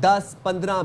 10, 15,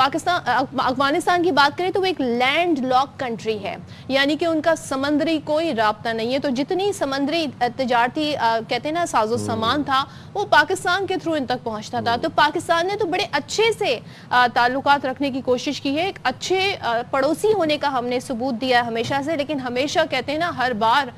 افغانستان کی بات کریں تو وہ ایک لینڈ لاک کنٹری ہے، یعنی کہ ان کا سمندری کوئی رابطہ نہیں ہے، تو جتنی سمندری تجارتی کہتے ہیں نا ساز و سامان تھا وہ پاکستان کے تھرو ان تک پہنچتا تھا. تو پاکستان نے تو بڑے اچھے سے تعلقات رکھنے کی کوشش کی ہے، ایک اچھے پڑوسی ہونے کا ہم نے ثبوت دیا ہے ہمیشہ سے، لیکن ہمیشہ کہتے ہیں نا ہر بار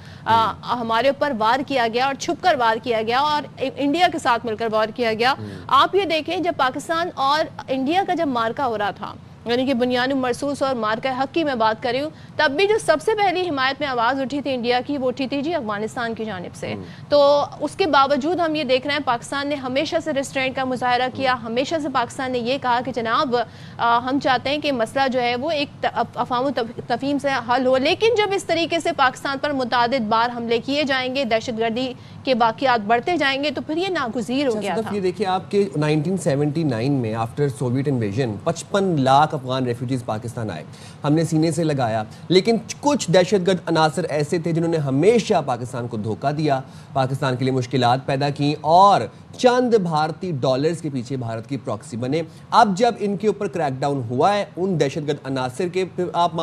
ہمارے اوپر وار کیا گیا اور چھپ کر وار کیا گیا اور انڈیا کے ساتھ مل کر وار کیا گیا. آپ یہ دیکھیں جب پاکستان اور انڈیا کا جب مارکا ہو رہا تھا، یعنی کہ بنیان مرصوص اور مارکہ حق کی میں بات کر رہی ہوں، تب بھی جو سب سے پہلی حمایت میں آواز اٹھی تھی انڈیا کی وہ اٹھی تھی جی افغانستان کی جانب سے. تو اس کے باوجود ہم یہ دیکھ رہے ہیں پاکستان نے ہمیشہ سے ریسٹرینٹ کا مظاہرہ کیا، ہمیشہ سے پاکستان نے یہ کہا کہ جناب ہم چاہتے ہیں کہ مسئلہ جو ہے وہ ایک افہام و تفہیم سے حل ہو. لیکن جب اس طریقے سے پاکستان پر متعدد بار حملے کیے جائیں گے، دہشت گردی کے واقعات بڑھتے جائیں گے، تو پھر یہ ناگزیر ہو گیا تھا. یہ دیکھیں آپ کے 1979 میں after Soviet invasion 55 lakh Afghan refugees Pakistan آئے، ہم نے سینے سے لگایا، لیکن کچھ دہشت گرد عناصر ایسے تھے جنہوں نے ہمیشہ پاکستان کو دھوکہ دیا، پاکستان کے لیے مشکلات پیدا کی اور چند بھارتی ڈالرز کے پیچھے بھارت کی پراکسی بنے. اب جب ان کے اوپر کریک ڈاؤن ہوا ہے ان دہشت گرد عناصر کے، پھر آپ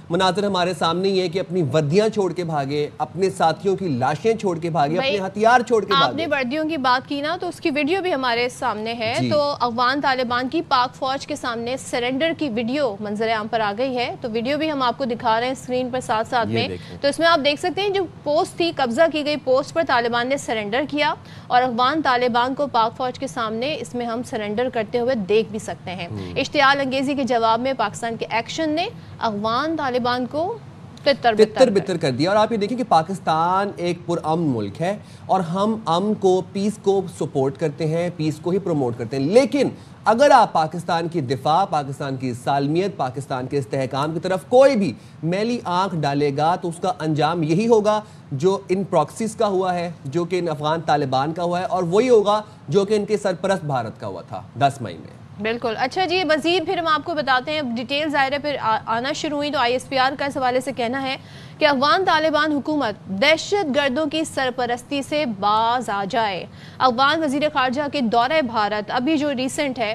مناظر ہمارے سامنے یہ ہے کہ اپنی وردیاں چھوڑ کے بھاگے، اپنے ساتھیوں کی لاشیں چھوڑ کے بھاگے، اپنے ہتھیار چھوڑ کے بھاگے. آپ نے وردیوں کی بات کی نا تو اس کی ویڈیو بھی ہمارے سامنے ہے. تو افغان طالبان کی پاک فوج کے سامنے سرنڈر کی ویڈیو منظر عام پر آ گئی ہے، تو ویڈیو بھی ہم آپ کو دکھا رہے ہیں اسکرین پر ساتھ ساتھ میں. تو اس میں آپ دیکھ سکتے ہیں جو پوسٹ تھی، قبضہ کی گئی پوسٹ پر طالبان نے سرنڈر کیا اور افغان طالبان کو پاک فوج کے سامنے اس میں ہم سرنڈر کرتے ہوئے دیکھ بھی سکتے ہیں. اشتعال انگیزی کے جواب میں پاکستان کے ایکشن نے افغان طالبان کو تتر بتر کر دیا. اور آپ یہ دیکھیں کہ پاکستان ایک پرامن ملک ہے اور ہم امن کو، پیس کو سپورٹ کرتے ہیں، پیس کو ہی پروموٹ کرتے ہیں، لیکن اگر آپ پاکستان کی دفاع، پاکستان کی سالمیت، پاکستان کے استحکام کی طرف کوئی بھی میلی آنکھ ڈالے گا تو اس کا انجام یہی ہوگا جو ان پراکسیز کا ہوا ہے، جو کہ ان افغان طالبان کا ہوا ہے، اور وہی ہوگا جو کہ ان کے سرپرست بھارت کا ہوا تھا 10 مئی میں. بالکل. اچھا جی، مزید پھر ہم آپ کو بتاتے ہیں، ڈیٹیل ظاہر ہے پھر آنا شروع ہوئی، تو ISPR کا اس حوالے سے کہنا ہے کہ افغان طالبان حکومت دہشت گردوں کی سرپرستی سے باز آ جائے. افغان وزیر خارجہ کے دورہ بھارت ابھی جو ریسنٹ ہے،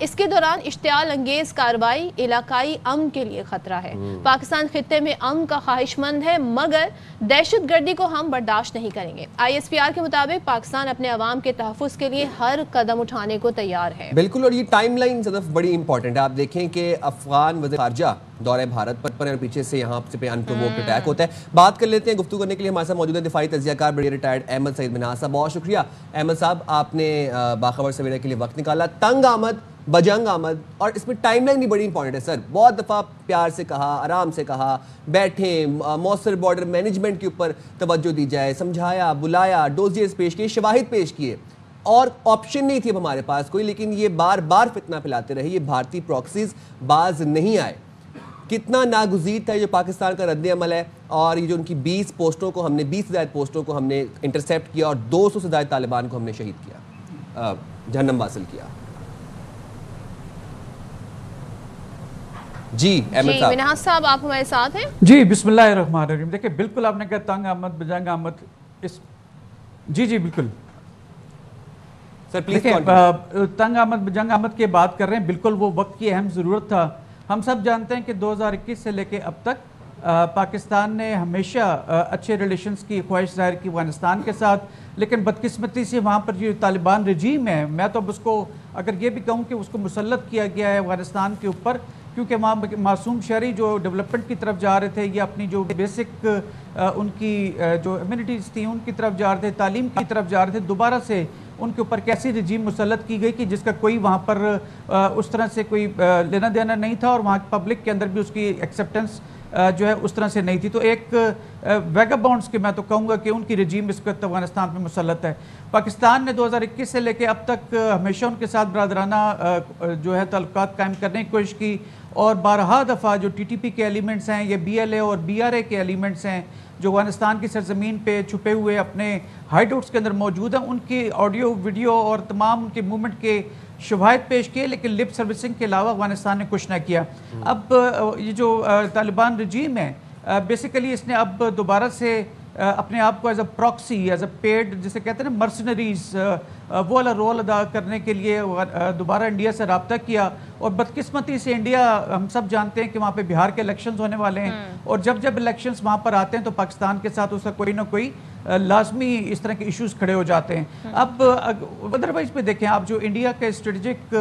اس کے دوران اشتعال انگیز کارروائی علاقائی امن کے لیے خطرہ ہے. پاکستان خطے میں امن کا خواہش مند ہے مگر دہشت گردی کو ہم برداشت نہیں کریں گے. ISPR کے مطابق پاکستان اپنے عوام کے تحفظ کے لیے ہر قدم اٹھانے کو تیار ہے. بالکل. اور یہ ٹائم لائن صدف بڑی امپورٹنٹ ہے. آپ دیکھیں کہ افغان وزیر خارجہ دورہ بھارت پر اور پیچھے سے یہاں سے پہ انپرووکڈ اٹیک ہوتا ہے. بات کر لیتے ہیں، گفتگو کرنے کے لیے ہمارے ساتھ موجود ہے دفاعی تجزیہ کار بڑے ریٹائرڈ احمد سعید منہاس صاحب. بہت شکریہ احمد صاحب، آپ نے باخبر سویرے کے لیے وقت نکالا. تنگ آمد، بجنگ آمد، اور اس میں ٹائم لائن بھی بڑی امپورٹنٹ ہے سر. بہت دفعہ پیار سے کہا، آرام سے کہا، بیٹھیں، مؤثر بارڈر مینجمنٹ کے اوپر توجہ دی جائے، سمجھایا، بلایا، ڈوزیئرز پیش کیے، شواہد پیش کیے، اور آپشن نہیں تھی اب ہمارے پاس کوئی، لیکن یہ بار بار فتنہ پھیلاتے رہے. یہ بھارتی پراکسیز باز نہیں آئے. کتنا ناگزیر تھا جو پاکستان کا رد عمل ہے، اور یہ جو ان کی 20 پوسٹوں کو ہم نے 20 سے زائد پوسٹوں کو ہم نے انٹرسیپٹ کیا اور 200 سے زائد طالبان کو ہم نے شہید کیا، جہنم حاصل کیا. جی احمد صاحب. منہاس صاحب آپ ہمارے ساتھ ہیں. جی بسم اللہ الرحمن الرحیم. دیکھیں بالکل آپ نے کہا تنگ آمد بجنگ آمد، جی بالکل سر پلیز تنگ آمد بجنگ آمد کی بات کر رہے ہیں. بالکل وہ وقت کی اہم ضرورت تھا. ہم سب جانتے ہیں کہ 2021 سے لے کے اب تک پاکستان نے ہمیشہ اچھے ریلیشنز کی خواہش ظاہر کی افغانستان کے ساتھ، لیکن بدقسمتی سے وہاں پر جو طالبان رجیم ہے، میں تو اب اس کو اگر یہ بھی کہوں کہ اس کو مسلط کیا گیا ہے افغانستان کے اوپر، کیونکہ وہاں معصوم شہری جو ڈیولپمنٹ کی طرف جا رہے تھے یا اپنی جو بیسک ان کی جو امیونٹیز تھیں ان کی طرف جا رہے تھے، تعلیم کی طرف جا رہے تھے، دوبارہ سے ان کے اوپر کیسی رجیم مسلط کی گئی کہ جس کا کوئی وہاں پر اس طرح سے کوئی لینا دینا نہیں تھا، اور وہاں پبلک کے اندر بھی اس کی ایکسیپٹنس جو ہے اس طرح سے نہیں تھی. تو ایک ویگابونڈز کے میں تو کہوں گا کہ ان کی رجیم اس وقت افغانستان پہ مسلط ہے. پاکستان نے 2021 سے لے کے اب تک ہمیشہ ان کے ساتھ برادرانہ جو ہے تعلقات قائم کرنے کی کوشش کی، اور بارہا دفعہ جو TTP کے ایلیمنٹس ہیں، یہ BLA اور BRA کے ایلیمنٹس ہیں جو افغانستان کی سرزمین پہ چھپے ہوئے اپنے ہائیڈ آؤٹس کے اندر موجود ہیں، ان کی آڈیو ویڈیو اور تمام ان کے موومنٹ کے شواہد پیش کیے، لیکن لپ سروسنگ کے علاوہ افغانستان نے کچھ نہ کیا. اب یہ جو طالبان رجیم ہے بیسیکلی اس نے اب دوبارہ سے اپنے آپ کو as a proxy, as a paid جسے کہتے ہیں نا مرسنریز، وہ والا رول ادا کرنے کے لیے دوبارہ انڈیا سے رابطہ کیا. اور بدقسمتی سے انڈیا، ہم سب جانتے ہیں کہ وہاں پہ بہار کے الیکشنز ہونے والے ہیں، اور جب الیکشنز وہاں پر آتے ہیں تو پاکستان کے ساتھ اس کا کوئی نہ کوئی لازمی اس طرح کے ایشوز کھڑے ہو جاتے ہیں. اب ادروائز پہ دیکھیں آپ، جو انڈیا کا اسٹریٹجک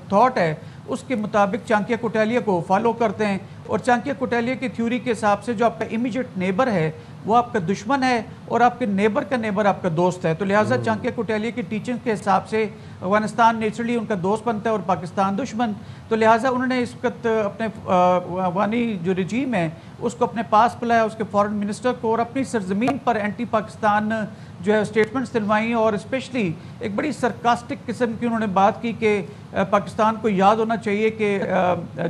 تھاٹ ہے اس کے مطابق چانکیہ کوٹالیا کو فالو کرتے ہیں، اور چانکیہ کوٹالیا کی تھیوری کے حساب سے جو آپ کا امیجیٹ نیبر ہے وہ آپ کا دشمن ہے، اور آپ کے نیبر کا نیبر آپ کا دوست ہے. تو لہٰذا چانکیہ کوٹالیا کی ٹیچنگ کے حساب سے افغانستان نیچرلی ان کا دوست بنتا ہے اور پاکستان دشمن. تو لہٰذا انہوں نے اس وقت اپنے افغانی جو رجیم ہے اس کو اپنے پاس بلایا، اس کے فارن منسٹر کو، اور اپنی سرزمین پر اینٹی پاکستان جو ہے اسٹیٹمنٹس دلوائیں، اور اسپیشلی ایک بڑی سرکاسٹک قسم کی انہوں نے بات کی کہ پاکستان کو یاد ہونا چاہیے کہ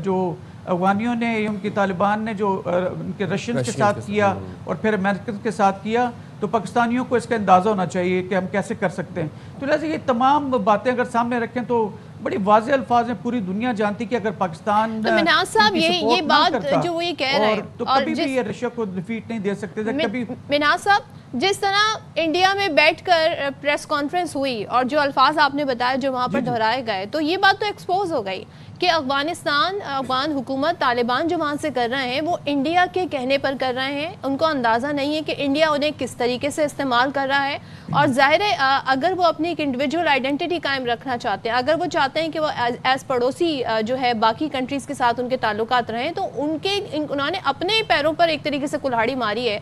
جو افغانیوں نے، ان کی طالبان نے جو ان کے رشینز کے ساتھ کیا اور پھر امریکن کے ساتھ کیا، تو پاکستانیوں کو اس کا اندازہ ہونا چاہیے کہ ہم کیسے کر سکتے ہیں. تو لہٰذا یہ تمام باتیں اگر سامنے رکھیں تو بڑی واضح الفاظ میں پوری دنیا جانتی کہ اگر پاکستان مناز صاحب یہ بات جو وہ یہ کہہ رہے ہیں تو کبھی بھی یہ رشیا کو ڈیفیٹ نہیں دے سکتے تھے کبھی. مناز صاحب جس طرح انڈیا میں بیٹھ کر پریس کانفرنس ہوئی اور جو الفاظ آپ نے بتایا جو وہاں پر دہرائے گئے، تو یہ بات تو ایکسپوز ہو گئی کہ افغان حکومت، طالبان جو وہاں سے کر رہے ہیں وہ انڈیا کے کہنے پر کر رہے ہیں. ان کو اندازہ نہیں ہے کہ انڈیا انہیں کس طریقے سے استعمال کر رہا ہے. اور ظاہر ہے اگر وہ اپنی ایک انڈیویجول آئیڈینٹی قائم رکھنا چاہتے ہیں، اگر وہ چاہتے ہیں کہ وہ ایز پڑوسی جو ہے باقی کنٹریز کے ساتھ ان کے تعلقات رہیں، تو انہوں نے اپنے پیروں پر ایک طریقے سے کلہاڑی ماری ہے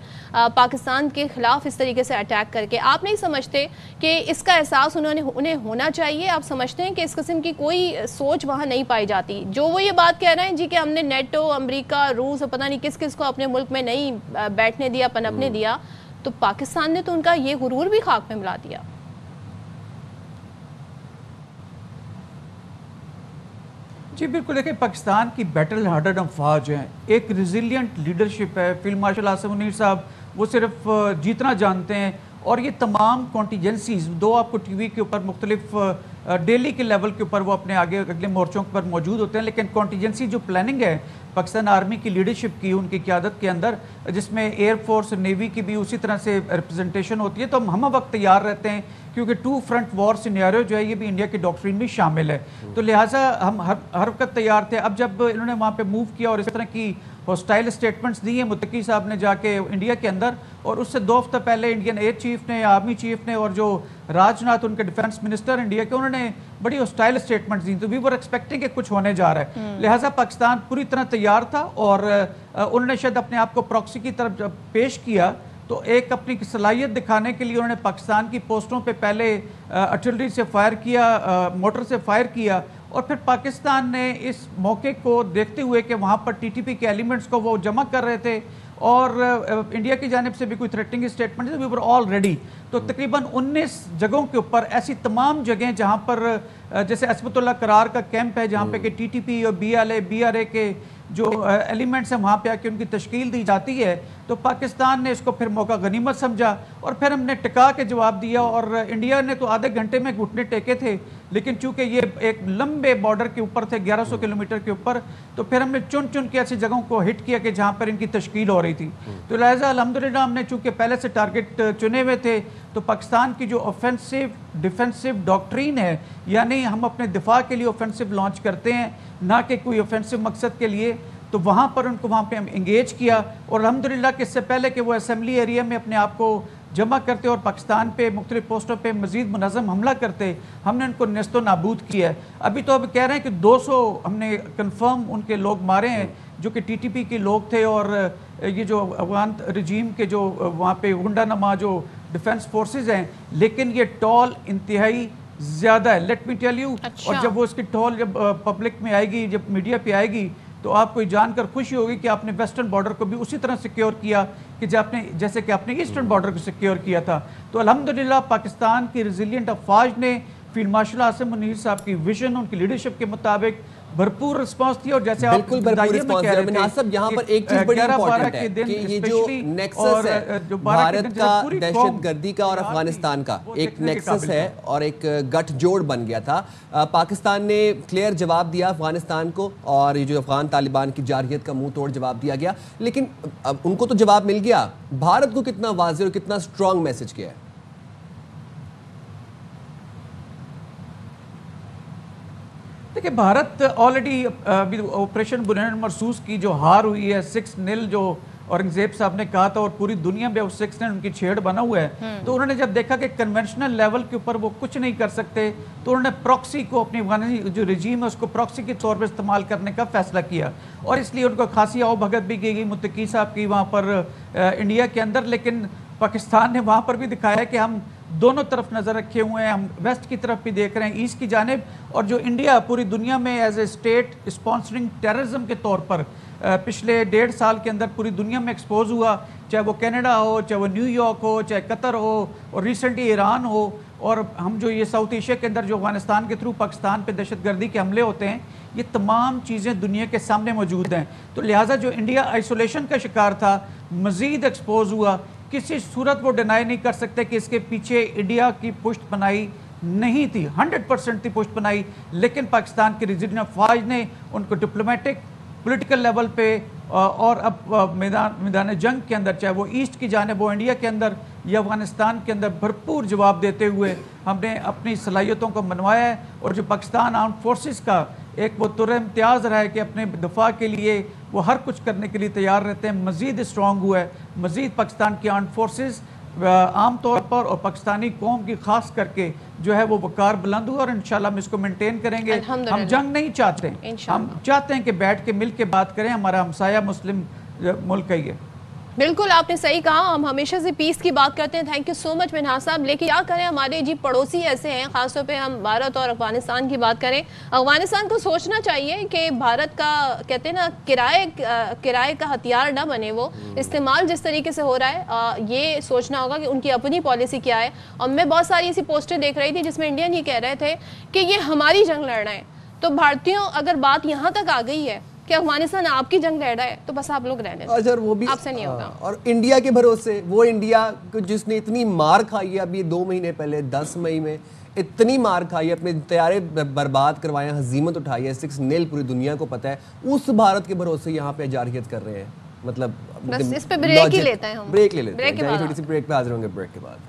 پاکستان کے خلاف اس طریقے سے اٹیک کر کے. آپ نہیں سمجھتے کہ اس کا احساس انہیں ہونا چاہیے؟ آپ سمجھتے ہیں کہ اس قسم کی کوئی سوچ وہاں نہیں پائی جاتی؟ جو وہ یہ بات کہہ رہے ہیں جی کہ ہم نے نیٹو، امریکہ، روس اور پتہ نہیں کس کس کو اپنے ملک میں نہیں بیٹھنے دیا، پنپنے دیا، تو پاکستان نے تو ان کا یہ غرور بھی خاک میں ملا دیا. جی بالکل، دیکھیں پاکستان کی بیٹل ہارڈڈ افواج ہیں، ایک ریزیلینٹ لیڈرشپ ہے. فیلڈ مارشل عاصم منیر صاحب وہ صرف جیتنا جانتے ہیں، اور یہ تمام کانٹیجنسیز دو آپ کو ٹی وی کے اوپر مختلف ڈیلی کے لیول کے اوپر وہ اپنے آگے اگلے مورچوں پر موجود ہوتے ہیں، لیکن کانٹیجنسی جو پلاننگ ہے پاکستان آرمی کی لیڈرشپ کی، ان کی قیادت کے اندر، جس میں ایئر فورس نیوی کی بھی اسی طرح سے ریپرزنٹیشن ہوتی ہے، تو ہم وقت تیار رہتے ہیں کیونکہ 2 فرنٹ وار سینیریو جو ہے یہ بھی انڈیا کے ڈاکٹرین میں شامل ہے. تو لہٰذا ہم ہر وقت تیار تھے. اب جب انہوں نے وہاں پہ موو کیا اور اس طرح کی ہوسٹائل اسٹیٹمنٹس دی ہیں متقی صاحب نے جا کے انڈیا کے اندر، اور اس سے 2 ہفتہ پہلے انڈین ایئر چیف نے، آرمی چیف نے، اور جو راج ناتھ ان کے ڈیفنس منسٹر انڈیا کے، انہوں نے بڑی ہوسٹائل اسٹیٹمنٹس دی. تو وی ور ایکسپیکٹنگ کہ کچھ ہونے جا رہا ہے. لہٰذا پاکستان پوری طرح تیار تھا، اور انہوں نے شاید اپنے آپ کو پراکسی کی طرف جب پیش کیا تو ایک اپنی صلاحیت دکھانے کے لیے انہوں نے پاکستان کی پوسٹوں پہ پہلے آرٹلری سے فائر کیا، موٹر سے فائر کیا، اور پھر پاکستان نے اس موقع کو دیکھتے ہوئے کہ وہاں پر ٹی ٹی پی کے ایلیمنٹس کو وہ جمع کر رہے تھے، اور انڈیا کی جانب سے بھی کوئی threatening statement we were already. تو تقریباً 19 جگہوں کے اوپر ایسی تمام جگہیں جہاں پر جیسے عصمت اللہ قرار کا کیمپ ہے جہاں پہ کہ ٹی ٹی پی اور بی آر اے کے جو ایلیمنٹس ہیں وہاں پہ آ کے ان کی تشکیل دی جاتی ہے، تو پاکستان نے اس کو پھر موقع غنیمت سمجھا اور پھر ہم نے ٹکا کے جواب دیا. اور انڈیا نے تو آدھے گھنٹے میں گھٹنے ٹیکے تھے، لیکن چونکہ یہ ایک لمبے بارڈر کے اوپر تھے 1100 کلومیٹر کے اوپر، تو پھر ہم نے چن کے ایسی جگہوں کو ہٹ کیا کہ جہاں پر ان کی تشکیل ہو رہی تھی. تو لہٰذا الحمدللہ ہم نے چونکہ پہلے سے ٹارگٹ چنے ہوئے تھے، تو پاکستان کی جو اوفینسو ڈیفینسو ڈاکٹرین ہے، یعنی ہم اپنے دفاع کے لیے اوفینسو لانچ کرتے ہیں نہ کہ کوئی اوفینسو مقصد کے لیے، تو وہاں پر ان کو وہاں پہ ہم انگیج کیا. اور الحمدللہ کہ اس سے پہلے کہ وہ اسمبلی ایریا میں اپنے آپ کو جمع کرتے اور پاکستان پہ مختلف پوسٹوں پہ مزید منظم حملہ کرتے، ہم نے ان کو نیست و نابود کیا ہے. ابھی تو اب کہہ رہے ہیں کہ 200 ہم نے کنفرم ان کے لوگ مارے ہیں جو کہ ٹی ٹی پی کے لوگ تھے، اور یہ جو افغان رجیم کے جو وہاں پہ غنڈہ نما جو ڈیفنس فورسز ہیں، لیکن یہ ٹول انتہائی زیادہ ہے. Let me tell you. اور جب وہ اس کی ٹول جب پبلک میں آئے گی، جب میڈیا پہ آئے گی، تو آپ کو جان کر خوشی ہوگی کہ آپ نے ویسٹرن بارڈر کو بھی اسی طرح سیکیور کیا کہ جیسے کہ آپ نے ایسٹرن بارڈر کو سیکیور کیا تھا. تو الحمدللہ پاکستان کی ریزیلینٹ افواج نے فیلڈ مارشل عاصم منیر صاحب کی ویژن، ان کی لیڈرشپ کے مطابق بھرپور رسپانس تھی. اور جیسے آپ بالکل بھرپور رسپانس دیا. مناسب یہاں پر ایک چیز بڑی امپورٹنٹ ہے کہ یہ جو نیکسس ہے بھارت کا دہشت گردی کا اور افغانستان کا ایک نیکسس ہے اور ایک گٹھ جوڑ بن گیا تھا. پاکستان نے کلیئر جواب دیا افغانستان کو اور یہ جو افغان طالبان کی جارحیت کا منہ توڑ جواب دیا گیا, لیکن ان کو تو جواب مل گیا, بھارت کو کتنا واضح اور کتنا اسٹرانگ میسج کیا ہے؟ دیکھیں بھارت آلریڈی آپریشن بنیاد مرصوص کی جو ہار ہوئی ہے 6-0 جو اورنگزیب صاحب نے کہا تھا اور پوری دنیا میں 6-0 ان کی چھیڑ بنا ہوا ہے, تو انہوں نے جب دیکھا کہ کنونشنل لیول کے اوپر وہ کچھ نہیں کر سکتے تو انہوں نے پراکسی کو اپنی افغانی جو رجیم ہے اس کو پراکسی کے طور پر استعمال کرنے کا فیصلہ کیا, اور اس لیے ان کو خاصی آؤ بھگت بھی کی گئی متقی صاحب کی وہاں پر انڈیا کے اندر. لیکن پاکستان نے وہاں پر بھی دکھایا کہ ہم دونوں طرف نظر رکھے ہوئے ہیں, ہم ویسٹ کی طرف بھی دیکھ رہے ہیں, ایسٹ کی جانب, اور جو انڈیا پوری دنیا میں as a state sponsoring terrorism کے طور پر پچھلے 1.5 سال کے اندر پوری دنیا میں ایکسپوز ہوا, چاہے وہ کینیڈا ہو, چاہے وہ نیو یارک ہو, چاہے قطر ہو, اور ریسنٹلی ایران ہو, اور ہم جو یہ ساؤتھ ایشیا کے اندر جو افغانستان کے تھرو پاکستان پہ دہشت گردی کے حملے ہوتے ہیں, یہ تمام چیزیں دنیا کے سامنے موجود ہیں. تو لہٰذا جو انڈیا آئسولیشن کا شکار تھا مزید ایکسپوز ہوا. کسی صورت وہ ڈینائی نہیں کر سکتے کہ اس کے پیچھے انڈیا کی پشت پناہی نہیں تھی, 100% تھی پشت پناہی, لیکن پاکستان کی ریزیڈنٹ افواج نے ان کو ڈپلومیٹک پولیٹیکل لیول پہ اور اب میدان جنگ کے اندر, چاہے وہ ایسٹ کی جانب ہو انڈیا کے اندر یا افغانستان کے اندر, بھرپور جواب دیتے ہوئے ہم نے اپنی صلاحیتوں کو منوایا ہے. اور جو پاکستان آرمڈ فورسز کا ایک وہ طور امتیاز رہا ہے کہ اپنے دفاع کے لیے وہ ہر کچھ کرنے کے لیے تیار رہتے ہیں, مزید اسٹرانگ ہوا ہے. مزید پاکستان کی آرمڈ فورسز عام طور پر اور پاکستانی قوم کی خاص کر کے جو ہے وہ وقار بلند ہوا, اور انشاءاللہ ہم اس کو مینٹین کریں گے. ہم جنگ نہیں چاہتے, ہم چاہتے ہیں کہ بیٹھ کے مل کے بات کریں. ہمارا ہمسایہ مسلم ملک ہے یہ. بالکل آپ نے صحیح کہا, ہم ہمیشہ سے پیس کی بات کرتے ہیں. تھینک یو سو مچ منہا صاحب. لیکن کیا کریں, ہمارے جی پڑوسی ایسے ہیں, خاص طور پہ ہم بھارت اور افغانستان کی بات کریں. افغانستان کو سوچنا چاہیے کہ بھارت کا کہتے ہیں نا کرائے کا ہتھیار نہ بنے, وہ استعمال جس طریقے سے ہو رہا ہے یہ سوچنا ہوگا کہ ان کی اپنی پالیسی کیا ہے. اور میں بہت ساری ایسی پوسٹیں دیکھ رہی تھی جس میں انڈین یہ کہہ رہے تھے کہ یہ ہماری جنگ لڑ رہے ہیں. تو بھارتیوں اگر بات یہاں تک آ گئی ہے کہ افغانستان آپ کی جنگ لڑ رہا ہے تو بس آپ لوگ رہنے دیں, وہ بھی آپ سے نہیں ہوگا. اور انڈیا کے بھروسے, وہ انڈیا جس نے اتنی مار کھائی ہے, ابھی 2 مہینے پہلے 10 مئی میں اتنی مار کھائی ہے, اپنے طیارے برباد کروائے ہیں, ہزیمت اٹھائی ہے, 6-0 پوری دنیا کو پتہ ہے, اس بھارت کے بھروسے یہاں پہ جارحیت کر رہے ہیں. مطلب بس اس پہ بریک ہی لیتے ہیں ہم, بریک لے لیتے ہیں, چھوٹی سی بریک پہ حاضر ہوں گے بریک کے بعد.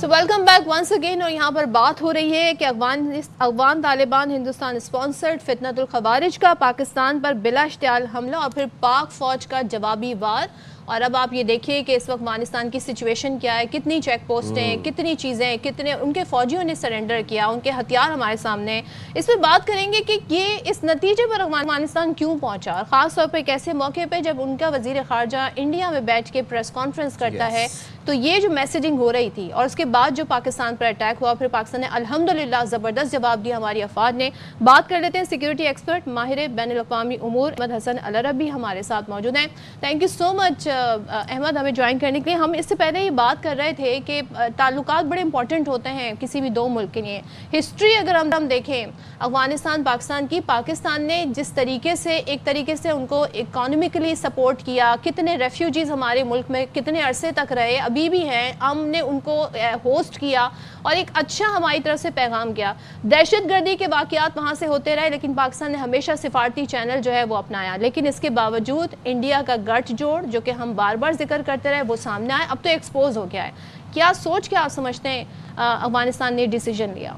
So welcome back once again. اور یہاں پر بات ہو رہی ہے کہ افغان طالبان ہندوستان اسپانسرڈ فتنۃ الخوارج کا پاکستان پر بلا اشتعال حملہ اور پھر پاک فوج کا جوابی وار. اور اب آپ یہ دیکھیے کہ اس وقت افغانستان کی سچویشن کیا ہے, کتنی چیک پوسٹیں, کتنی چیزیں, کتنے ان کے فوجیوں نے سرنڈر کیا, ان کے ہتھیار ہمارے سامنے ہیں. اس پہ بات کریں گے کہ یہ اس نتیجے پر افغانستان کیوں پہنچا, اور خاص طور پہ ایک ایسے موقع پہ جب ان کا وزیر خارجہ انڈیا میں بیٹھ کے پریس کانفرنس کرتا ہے. تو یہ جو میسیجنگ ہو رہی تھی اور اس کے بعد جو پاکستان پر اٹیک ہوا, پھر پاکستان نے الحمدللہ زبردست جواب دیا ہماری افواج نے. بات کر لیتے ہیں سیکیورٹی ایکسپرٹ ماہر بین الاقوامی امور احمد حسن العربی ہمارے ساتھ موجود ہیں. تھینک یو سو مچ احمد ہمیں جوائن کرنے کے لیے. ہم اس سے پہلے یہ بات کر رہے تھے کہ تعلقات بڑے امپورٹنٹ ہوتے ہیں کسی بھی دو ملک کے لیے. ہسٹری اگر ہم دیکھیں افغانستان پاکستان کی, پاکستان نے جس طریقے سے ایک طریقے سے ان کو اکانومیکلی سپورٹ کیا, کتنے ریفیوجیز ہمارے ملک میں کتنے عرصے تک رہے, ابھی بھی ہیں, ہم نے ان کو ہوسٹ کیا اور ایک اچھا ہماری طرف سے پیغام کیا. دہشت گردی کے واقعات وہاں سے ہوتے رہے لیکن پاکستان نے ہمیشہ سفارتی چینل جو ہے وہ اپنایا. لیکن اس کے باوجود انڈیا کا گٹھ جوڑ جو کہ ہم بار بار ذکر کرتے رہے وہ سامنے آئے, اب تو ایکسپوز ہو گیا ہے. کیا سوچ کے آپ سمجھتے ہیں افغانستان نے ڈیسیجن لیا؟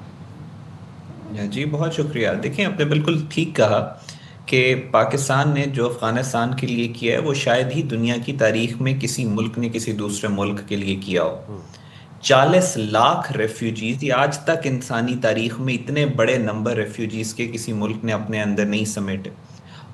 جی بہت شکریہ. دیکھیں آپ نے بالکل ٹھیک کہا کہ پاکستان نے جو افغانستان کے لیے کیا ہے وہ شاید ہی دنیا کی تاریخ میں کسی ملک نے کسی دوسرے ملک کے لیے کیا ہو. 40 لاکھ ریفیوجیز, یہ آج تک انسانی تاریخ میں اتنے بڑے نمبر ریفیوجیز کے کسی ملک نے اپنے اندر نہیں سمیٹے,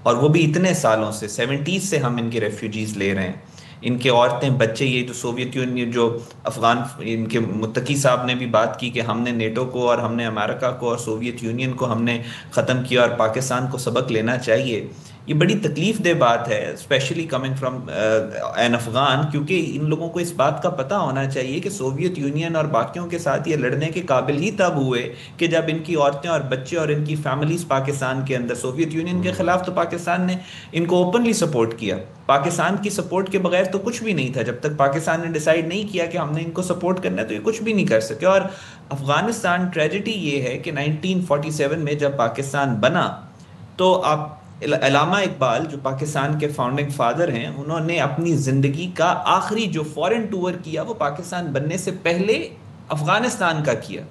اور وہ بھی اتنے سالوں سے 70s سے ہم ان کے ریفیوجیز لے رہے ہیں. ان کے عورتیں بچے, یہ جو سوویت یونین جو افغان ان کے متقی صاحب نے بھی بات کی کہ ہم نے نیٹو کو اور ہم نے امریکہ کو اور سوویت یونین کو ہم نے ختم کیا اور پاکستان کو سبق لینا چاہیے. یہ بڑی تکلیف دہ بات ہے، especially coming from an Afghan, کیونکہ ان لوگوں کو اس بات کا پتہ ہونا چاہیے کہ سوویت یونین اور باقیوں کے ساتھ یہ لڑنے کے قابل ہی تب ہوئے کہ جب ان کی عورتیں اور بچے اور ان کی فیملیز پاکستان کے اندر، سوویت یونین کے خلاف تو پاکستان نے ان کو اوپنلی سپورٹ کیا، پاکستان کی سپورٹ کے بغیر تو کچھ بھی نہیں تھا، جب تک پاکستان نے ڈیسائیڈ نہیں کیا کہ ہم نے ان کو سپورٹ کرنا ہے تو یہ کچھ بھی نہیں کر سکے۔ اور افغانستان ٹریجڈی یہ ہے کہ 1947 میں جب پاکستان بنا تو آپ علامہ اقبال جو پاکستان کے فاؤنڈنگ فادر ہیں، انہوں نے اپنی زندگی کا آخری جو فورن ٹور کیا وہ پاکستان بننے سے پہلے افغانستان کا کیا،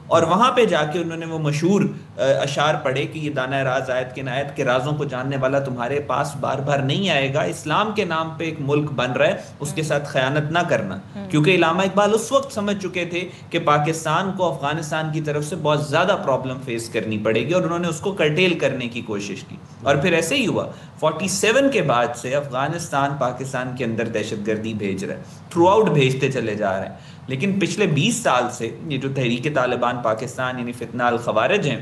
اور وہاں پہ جا کے انہوں نے وہ مشہور اشعار پڑھے کہ یہ دانہ راز آیت کے نایت کے رازوں کو جاننے والا تمہارے پاس بار بار نہیں آئے گا، اسلام کے نام پہ ایک ملک بن رہا ہے اس کے ساتھ خیانت نہ کرنا، کیونکہ علامہ اقبال اس وقت سمجھ چکے تھے کہ پاکستان کو افغانستان کی طرف سے بہت زیادہ پرابلم فیس کرنی پڑے گی، اور انہوں نے اس کو کرٹیل کرنے کی کوشش کی، اور پھر ایسے ہی ہوا۔ 47 کے بعد سے افغانستان پاکستان کے اندر دہشت گردی بھیج رہا ہے، تھرو آؤٹ بھیجتے چلے جا رہے ہیں، لیکن پچھلے 20 سال سے یہ جو تحریک طالبان پاکستان یعنی فتنہ الخوارج ہیں،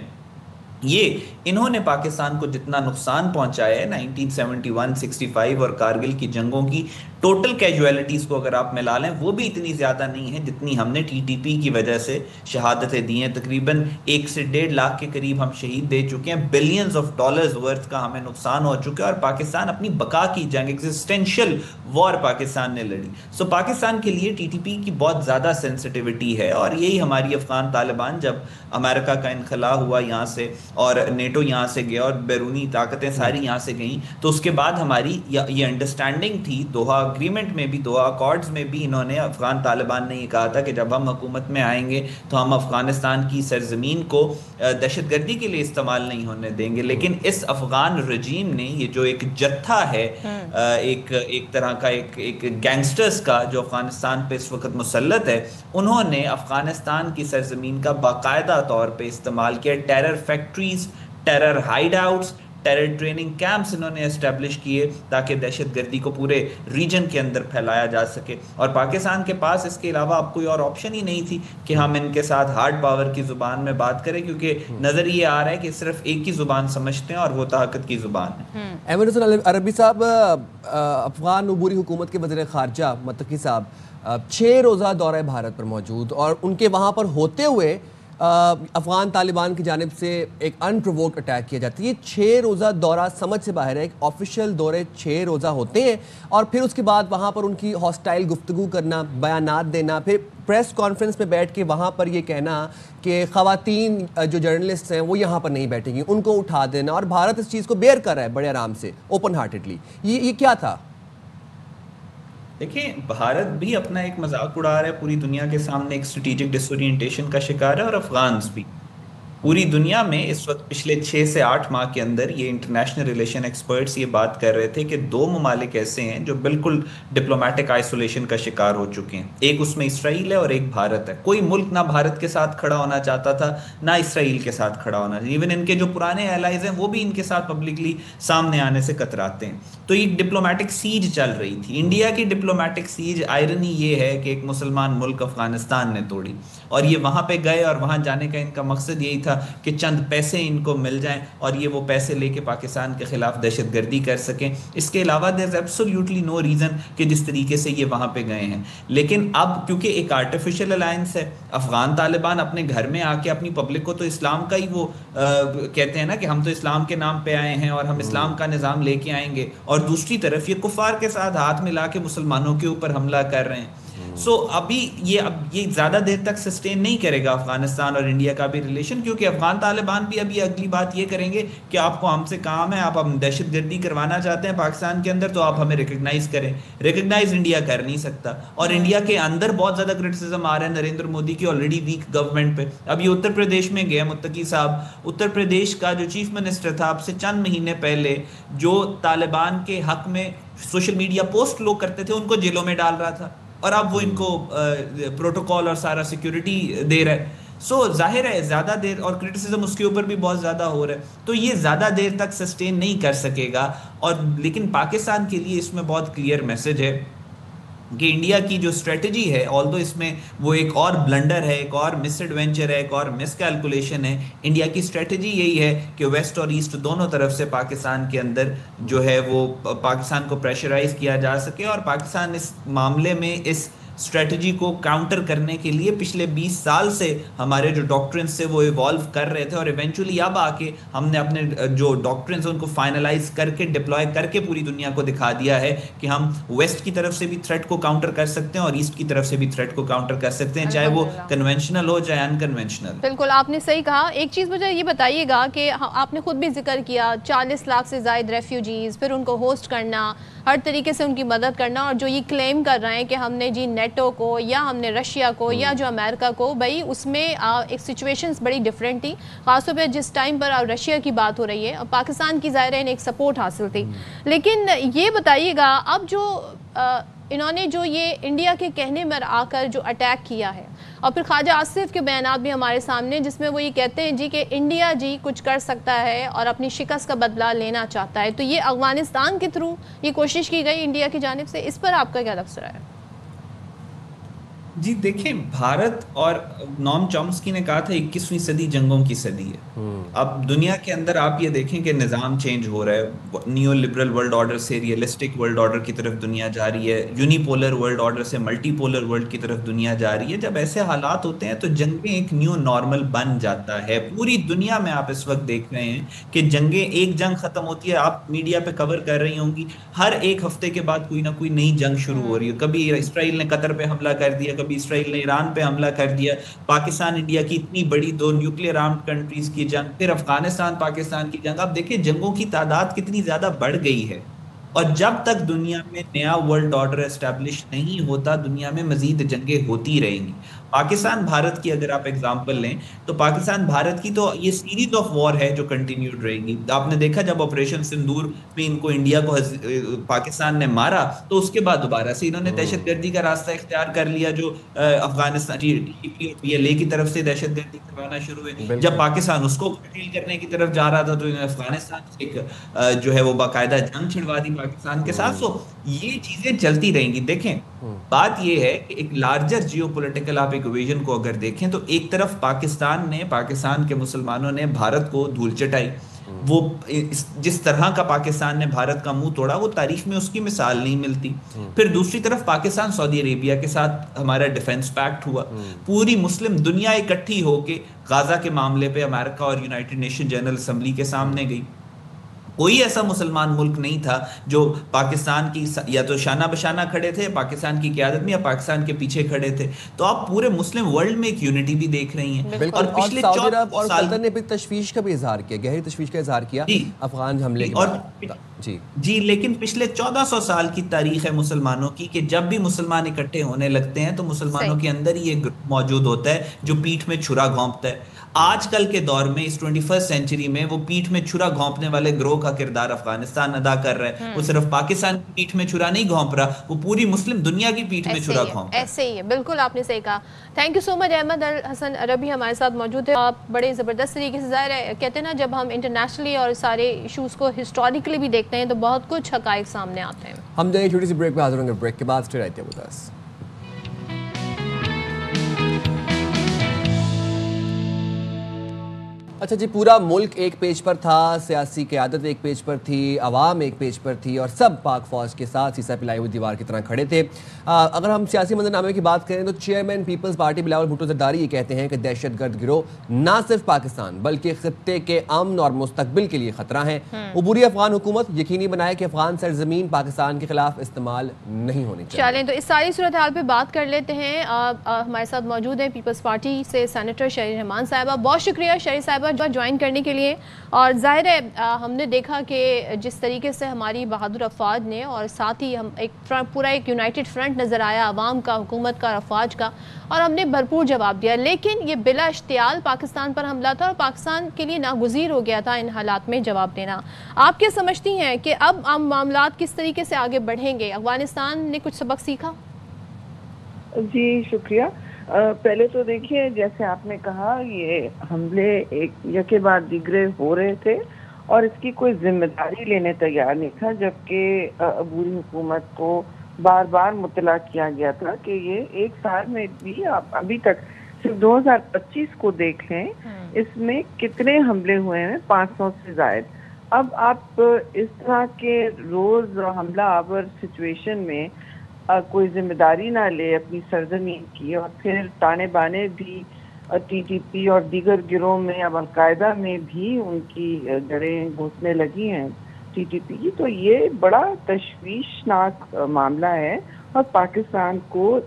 یہ انہوں نے پاکستان کو جتنا نقصان پہنچایا ہے 1971 65 اور کارگل کی جنگوں کی ٹوٹل کیجویلٹیز کو اگر آپ ملا لیں وہ بھی اتنی زیادہ نہیں ہے جتنی ہم نے ٹی ٹی پی کی وجہ سے شہادتیں دی ہیں۔ تقریباً 1 سے 1.5 لاکھ کے قریب ہم شہید دے چکے ہیں، بلینز آف ڈالرز ورتھ کا ہمیں نقصان ہو چکا ہے، اور پاکستان اپنی بقا کی جنگ، ایگزسٹینشل وار پاکستان نے لڑی۔ سو پاکستان کے لیے ٹی ٹی پی کی بہت زیادہ سینسٹیوٹی ہے، اور یہی ہماری افغان طالبان جب امریکہ کا انخلا ہوا یہاں سے اور نیٹو یہاں سے گیا اور بیرونی طاقتیں ساری یہاں سے گئیں، تو اس کے بعد ہماری یہ انڈرسٹینڈنگ تھی، دوحہ اگریمنٹ میں بھی، دوحہ اکارڈز میں بھی انہوں نے، افغان طالبان نے یہ کہا تھا کہ جب ہم حکومت میں آئیں گے تو ہم افغانستان کی سرزمین کو دہشت گردی کے لیے استعمال نہیں ہونے دیں گے، لیکن اس افغان رجیم نے یہ جو ایک جتھا ہے ایک طرح کا ایک گینگسٹرز کا جو افغانستان پہ اس وقت مسلط ہے، انہوں نے افغانستان کی سرزمین کا باقاعدہ طور پہ استعمال کیا، terror factories, terror Hyde outs, terror training camps انہوں نے اسٹیبلش کیے تاکہ دہشت گردی کو پورے ریجن کے اندر پھیلایا جا سکے، اور پاکستان کے پاس اس کے علاوہ اب کوئی اور آپشن ہی نہیں تھی کہ ہم ان کے ساتھ ہارڈ پاور کی زبان میں بات کریں، کیونکہ نظر یہ آ رہا ہے کہ صرف ایک ہی زبان سمجھتے ہیں اور وہ طاقت کی زبان ہے۔ احمد حسن عربی صاحب، افغان عبوری حکومت کے وزیر خارجہ متقی صاحب 6 روزہ دورہ بھارت پر موجود، اور ان کے وہاں پر ہوتے ہوئے افغان طالبان کی جانب سے ایک انپرووکڈ اٹیک کیا جاتا ہے۔ یہ 6 روزہ دورہ سمجھ سے باہر ہے، ایک آفیشیل دورے 6 روزہ ہوتے ہیں، اور پھر اس کے بعد وہاں پر ان کی ہاسٹائل گفتگو کرنا، بیانات دینا، پھر پریس کانفرنس میں بیٹھ کے وہاں پر یہ کہنا کہ خواتین جو جرنلسٹ ہیں وہ یہاں پر نہیں بیٹھیں گی، ان کو اٹھا دینا، اور بھارت اس چیز کو بیئر کر رہا ہے بڑے آرام سے، اوپن ہارٹیڈلی۔ یہ کیا تھا؟ دیکھیں، بھارت بھی اپنا ایک مذاق اڑا رہا ہے، پوری دنیا کے سامنے ایک اسٹریٹجک ڈس اورینٹیشن کا شکار ہے، اور افغانز بھی پوری دنیا میں اس وقت پچھلے 6 سے 8 ماہ کے اندر یہ انٹرنیشنل ریلیشن ایکسپرٹس یہ بات کر رہے تھے کہ 2 ممالک ایسے ہیں جو بالکل ڈپلومیٹک آئسولیشن کا شکار ہو چکے ہیں، ایک اس میں اسرائیل ہے اور ایک بھارت ہے۔ کوئی ملک نہ بھارت کے ساتھ کھڑا ہونا چاہتا تھا نہ اسرائیل کے ساتھ کھڑا ہونا، ایون ان کے جو پرانے الائز ہیں وہ بھی ان کے ساتھ پبلکلی سامنے آنے سے کتراتے ہیں۔ تو یہ ڈپلومیٹک سیج چل رہی تھی، انڈیا کی ڈپلومیٹک سیج، آئرنی یہ ہے کہ ایک مسلمان ملک افغانستان نے توڑی، اور یہ وہاں پہ گئے، اور وہاں جانے کا ان کا مقصد یہی تھا کہ چند پیسے ان کو مل جائیں اور یہ وہ پیسے لے کے پاکستان کے خلاف دہشت گردی کر سکیں۔ اس کے علاوہ there is absolutely no reason کہ جس طریقے سے یہ وہاں پہ گئے ہیں۔ لیکن اب کیونکہ ایک آرٹیفیشل الائنس ہے، افغان طالبان اپنے گھر میں آ کے اپنی پبلک کو تو اسلام کا ہی وہ کہتے ہیں نا کہ ہم تو اسلام کے نام پہ آئے ہیں اور ہم اسلام کا نظام لے کے آئیں گے، اور دوسری طرف یہ کفار کے ساتھ ہاتھ ملا کے مسلمانوں کے اوپر حملہ کر رہے ہیں۔ سو ابھی یہ زیادہ دیر تک سسٹین نہیں کرے گا افغانستان اور انڈیا کا بھی ریلیشن، کیونکہ افغان طالبان بھی اب یہ اگلی بات یہ کریں گے کہ آپ کو ہم سے کام ہے، آپ ہم دہشت گردی کروانا چاہتے ہیں پاکستان کے اندر تو آپ ہمیں ریکگنائز کریں۔ ریکگنائز انڈیا کر نہیں سکتا، اور انڈیا کے اندر بہت زیادہ کرٹیسزم آ رہا ہے نریندر مودی کی آلریڈی ویک گورنمنٹ پہ۔ اب یہ اتر پردیش میں گئے متقی صاحب، اتر پردیش کا جو چیف منسٹر تھا اب سے چند مہینے پہلے جو طالبان کے حق میں سوشل میڈیا پوسٹ لوگ کرتے تھے ان کو جیلوں میں ڈال رہا تھا، اور اب وہ ان کو پروٹوکول اور سارا سیکیورٹی دے رہا ہے۔ سو ظاہر ہے زیادہ دیر، اور کرٹیسزم اس کے اوپر بھی بہت زیادہ ہو رہا ہے، تو یہ زیادہ دیر تک سسٹین نہیں کر سکے گا۔ اور لیکن پاکستان کے لیے اس میں بہت کلیئر میسج ہے کہ انڈیا کی جو اسٹریٹجی ہے آلدو اس میں وہ ایک اور بلنڈر ہے، ایک اور مس ایڈوینچر ہے، ایک اور مس کیلکولیشن ہے، انڈیا کی اسٹریٹجی یہی ہے کہ ویسٹ اور ایسٹ دونوں طرف سے پاکستان کے اندر جو ہے وہ پاکستان کو پریشرائز کیا جا سکے، اور پاکستان اس معاملے میں اس اسٹریٹجی کو کاؤنٹر کرنے کے لیے پچھلے 20 سال سے ہمارے جو ڈاکٹرنس سے وہ ایوالو کر رہے تھے، اور ایونچولی اب آ کے ہم نے اپنے جو ڈاکٹرنس ان کو فائنلائز کر کے ڈپلوائے کر کے پوری دنیا کو دکھا دیا ہے کہ ہم ویسٹ کی طرف سے بھی تھریٹ کو کاؤنٹر کر سکتے ہیں اور ایسٹ کی طرف سے بھی تھریٹ کو کاؤنٹر کر سکتے ہیں، چاہے وہ کنونشنل ہو چاہے انکنونشنل۔ بالکل آپ نے صحیح کہا۔ ایک چیز مجھے یہ بتائیے گا کہ آپ نے خود بھی ذکر کیا 40 لاکھ سے زائد ریفیوجیز، پھر ان کو ہوسٹ کرنا، ہر طریقے سے ان کی مدد کرنا، اور جو یہ کلیم کر رہے ہیں کہ ہم نے جی نیٹو کو یا ہم نے رشیا کو یا جو امریکہ کو، بھائی اس میں ایک سچویشنز بڑی ڈیفرنٹ تھی، خاص طور پہ جس ٹائم پر رشیا کی بات ہو رہی ہے اور پاکستان کی ظاہر ہے ایک سپورٹ حاصل تھی۔ لیکن یہ بتائیے گا اب جو انہوں نے جو یہ انڈیا کے کہنے میں آ کر جو اٹیک کیا ہے، اور پھر خواجہ آصف کے بیانات بھی ہمارے سامنے جس میں وہ یہ کہتے ہیں جی کہ انڈیا جی کچھ کر سکتا ہے اور اپنی شکست کا بدلہ لینا چاہتا ہے، تو یہ افغانستان کے تھرو یہ کوشش کی گئی انڈیا کی جانب سے، اس پر آپ کا کیا تبصرہ ہے؟ جی دیکھیں، بھارت اور نوم چومسکی نے کہا تھا 21ویں صدی جنگوں کی صدی ہے۔ اب دنیا کے اندر آپ یہ دیکھیں کہ نظام چینج ہو رہا ہے، نیو لبرل ورلڈ آرڈر سے ریئلسٹک ورلڈ آرڈر کی طرف دنیا جا رہی ہے، یونی پولر ورلڈ آرڈر سے ملٹی پولر ورلڈ کی طرف دنیا جا رہی ہے۔ جب ایسے حالات ہوتے ہیں تو جنگیں ایک نیو نارمل بن جاتا ہے۔ پوری دنیا میں آپ اس وقت دیکھ رہے ہیں کہ جنگیں، ایک جنگ ختم ہوتی ہے، آپ میڈیا پہ کور کر رہی ہوں گی، ہر ایک ہفتے کے بعد کوئی نہ کوئی نئی جنگ شروع ہو رہی ہے۔ کبھی اسرائیل نے قطر پہ حملہ کر دیا، کبھی اسرائیل نے ایران پہ حملہ کر دیا، پاکستان انڈیا کی اتنی بڑی 2 نیوکلیئر آرمڈ کنٹریز کی جنگ، پھر افغانستان پاکستان کی جنگ۔ آپ دیکھیں جنگوں کی تعداد کتنی زیادہ بڑھ گئی ہے، اور جب تک دنیا میں نیا ورلڈ آرڈر اسٹیبلش نہیں ہوتا، دنیا میں مزید جنگیں ہوتی رہیں گی۔ پاکستان بھارت کی اگر آپ اگزامپل لیں تو پاکستان بھارت کی تو یہ سیریز آف وار ہے جو کنٹینیوڈ رہے گی۔ آپ نے دیکھا جب آپریشن سندور میں ان کو انڈیا کو پاکستان نے مارا تو اس کے بعد دوبارہ سے انہوں نے دہشت گردی کا راستہ اختیار کر لیا، جو افغانستان PLA کی طرف سے دہشت گردی کروانا شروع ہوئے۔ جب پاکستان اس کو کنٹرول کرنے کی طرف جا رہا تھا تو انہوں نے افغانستان سے ایک جو ہے وہ باقاعدہ جنگ چھڑوا دی پاکستان کے ساتھ۔ سو یہ چیزیں چلتی رہیں گی۔ دیکھیں بات یہ ہے کہ ایک لارجر جیو پولیٹیکل آپ ایکویژن کو اگر دیکھیں تو ایک طرف پاکستان کے مسلمانوں نے بھارت کو دھول چٹائی، وہ جس طرح کا پاکستان نے بھارت کا منہ توڑا وہ تاریخ میں اس کی مثال نہیں ملتی۔ پھر دوسری طرف پاکستان سعودی عربیہ کے ساتھ ہمارا ڈیفنس پیکٹ ہوا، پوری مسلم دنیا اکٹھی ہو کے غزہ کے معاملے پہ امریکہ اور یونائٹڈ نیشن جنرل اسمبلی کے سامنے گئی۔ کوئی ایسا مسلمان ملک نہیں تھا جو پاکستان کی یا تو شانہ بشانہ کھڑے تھے پاکستان کی قیادت میں، یا پاکستان کے پیچھے کھڑے تھے۔ تو آپ پورے مسلم ورلڈ میں ایک یونٹی بھی دیکھ رہی ہیں۔ اور پچھلے سعودی عرب اور قطر نے بھی تشویش کا بھی اظہار کیا، گہری تشویش کا اظہار کیا افغان حملے کے بعد۔ جی لیکن پچھلے 1400 سال کی تاریخ ہے مسلمانوں کی کہ جب بھی مسلمان اکٹھے ہونے لگتے ہیں تو مسلمانوں کے اندر ہی ایک گروپ موجود ہوتا ہے جو پیٹھ میں چھرا گھونپتا ہے۔ آج کل کے دور میں اس 21 سینچری میں وہ پیٹھ میں چھرا گھونپنے والے گروہ کا کردار افغانستان ادا کر رہا ہے۔ وہ صرف پاکستان کی پیٹھ میں چھرا نہیں گھونپ رہا، وہ پوری مسلم دنیا کی پیٹھ میں چھرا گھونپ رہا ہے۔ ایسے ہی ہے، بالکل آپ نے صحیح کہا۔ تھینک یو سو مچ۔ احمد الحسن عربی ہمارے ساتھ موجود ہے۔ آپ بڑے زبردست طریقے سے، ظاہر ہے کہتے ہیں نا جب ہم انٹرنیشنلی اور سارے ایشوز کو ہسٹوریکلی بھی دیکھتے ہیں تو بہت کچھ حقائق سامنے آتے ہیں۔ ہم جائیں چھوٹی سی بریک پہ، حاضر ہوں گے بریک کے بعد۔ اسٹے رہتے ہیں with us۔ اچھا جی، پورا ملک ایک پیج پر تھا، سیاسی قیادت ایک پیج پر تھی، عوام ایک پیج پر تھی، اور سب پاک فوج کے ساتھ سیسا پلائی ہوئی دیوار کی طرح کھڑے تھے۔ اگر ہم سیاسی منظرنامے کی بات کریں تو چیئرمین پیپلز پارٹی بلاول بھٹو زرداری یہ کہتے ہیں کہ دہشت گرد گروہ نہ صرف پاکستان بلکہ خطے کے امن اور مستقبل کے لیے خطرہ ہیں۔ عبوری افغان حکومت یقینی بنائے کہ افغان سرزمین پاکستان کے خلاف استعمال نہیں ہونی چاہیے۔ چلیں تو اس ساری صورتحال پہ بات کر لیتے ہیں۔ ہمارے ساتھ موجود ہیں پیپلز پارٹی سے سینیٹر شہری رحمان صاحبہ۔ بہت شکریہ شہری صاحبہ جوائن کرنے کے لیے۔ اور ظاہر ہے ہم نے دیکھا کہ جس طریقے سے ہماری بہادر افواج نے، اور ساتھ ہی ہم پورا ایک یونائٹڈ فرنٹ نظر آیا عوام کا، حکومت کا، افواج کا، اور ہم نے بھرپور جواب دیا۔ لیکن یہ بلا اشتعال پاکستان پر حملہ تھا اور پاکستان کے لیے ناگزیر ہو گیا تھا ان حالات میں جواب دینا۔ آپ کیا سمجھتی ہیں کہ اب معاملات کس طریقے سے آگے بڑھیں گے؟ افغانستان نے کچھ سبق سیکھا؟ جی شکریہ۔ پہلے تو دیکھیے جیسے آپ نے کہا یہ حملے ایک یکے بعد دیگرے ہو رہے تھے اور اس کی کوئی ذمہ داری لینے تیار نہیں تھا، جبکہ عبوری حکومت کو بار بار مطلع کیا گیا تھا کہ یہ ایک سال میں بھی آپ ابھی تک صرف 2025 کو دیکھ لیں اس میں کتنے حملے ہوئے ہیں، 500 سے زائد. اب آپ اس طرح کے روز حملہ آور سچویشن میں کوئی ذمہ داری نہ لے اپنی سرزمین کی، اور پھر تانے بانے بھی ٹی ٹی پی اور دیگر گروہ میں، اب القاعدہ میں بھی ان کی جڑیں گھسنے لگی ہیں ٹی ٹی پی کی، تو یہ بڑا تشویشناک معاملہ ہے اور پاکستان کو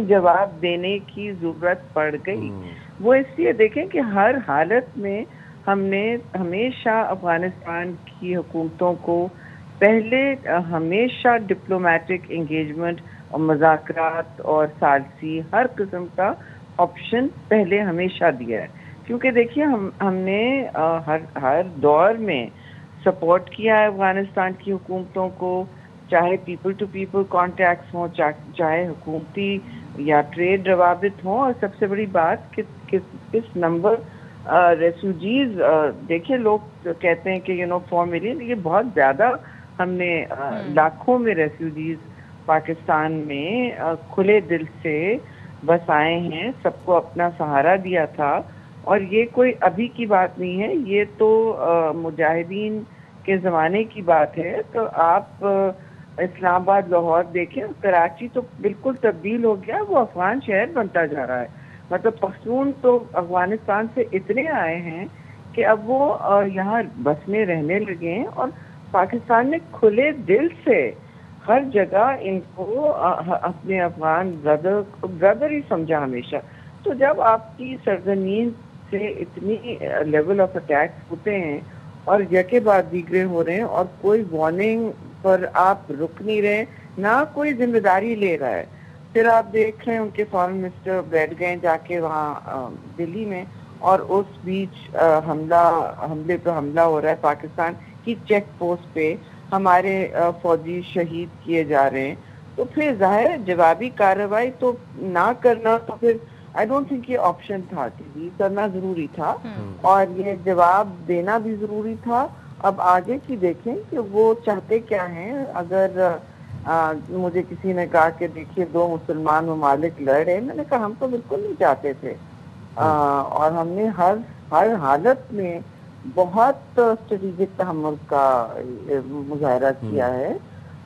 جواب دینے کی ضرورت پڑ گئی. وہ اس لیے دیکھیں کہ ہر حالت میں ہم نے ہمیشہ افغانستان کی حکومتوں کو پہلے ہمیشہ ڈپلومیٹک انگیجمنٹ اور مذاکرات اور ثالثی ہر قسم کا آپشن پہلے ہمیشہ دیا ہے، کیونکہ دیکھیے ہم نے ہر دور میں سپورٹ کیا ہے افغانستان کی حکومتوں کو، چاہے پیپل ٹو پیپل کانٹیکٹس ہوں، چاہے حکومتی یا ٹریڈ روابط ہوں، اور سب سے بڑی بات کہ کس نمبر ریفیوجیز، دیکھیں لوگ کہتے ہیں کہ 4 ملین، یہ بہت زیادہ، ہم نے لاکھوں میں ریفیوجیز پاکستان میں کھلے دل سے بس آئے ہیں، سب کو اپنا سہارا دیا تھا، اور یہ کوئی ابھی کی بات نہیں ہے، یہ تو مجاہدین کے زمانے کی بات ہے. تو آپ اسلام آباد، لاہور دیکھیں، کراچی تو بالکل تبدیل ہو گیا، وہ افغان شہر بنتا جا رہا ہے. مطلب پختون تو افغانستان سے اتنے آئے ہیں کہ اب وہ یہاں بس میں رہنے لگے ہیں، اور پاکستان نے کھلے دل سے ہر جگہ ان کو اپنے افغان برادر ہی سمجھا ہمیشہ. تو جب آپ کی سرزمین سے اتنی لیول آف اٹیکس ہوتے ہیں اور یکے بعد دیگرے ہو رہے ہیں، اور کوئی وارننگ پر آپ رک نہیں رہے، نہ کوئی ذمہ داری لے رہا ہے. پھر آپ دیکھ رہے ہیں ان کے فارن منسٹر بیٹھ گئے جا کے وہاں دلی میں، اور اس بیچ حملے پہ حملہ ہو رہا ہے پاکستان کی چیک پوسٹ پہ، ہمارے فوجی شہید کیے جا رہے ہیں. تو پھر ظاہر ہے جوابی کارروائی تو نہ کرنا، تو پھر آئی ڈونٹ تھنک یہ آپشن تھا، کہ کرنا ضروری تھا اور یہ جواب دینا بھی ضروری تھا. اب آگے کی دیکھیں کہ وہ چاہتے کیا ہیں. اگر مجھے کسی نے کہا کہ دیکھیے 2 مسلمان ممالک لڑ رہے، میں نے کہا ہم تو بالکل نہیں چاہتے تھے، اور ہم نے ہر حالت میں بہت اسٹریٹجک تحمل کا مظاہرہ کیا ہے.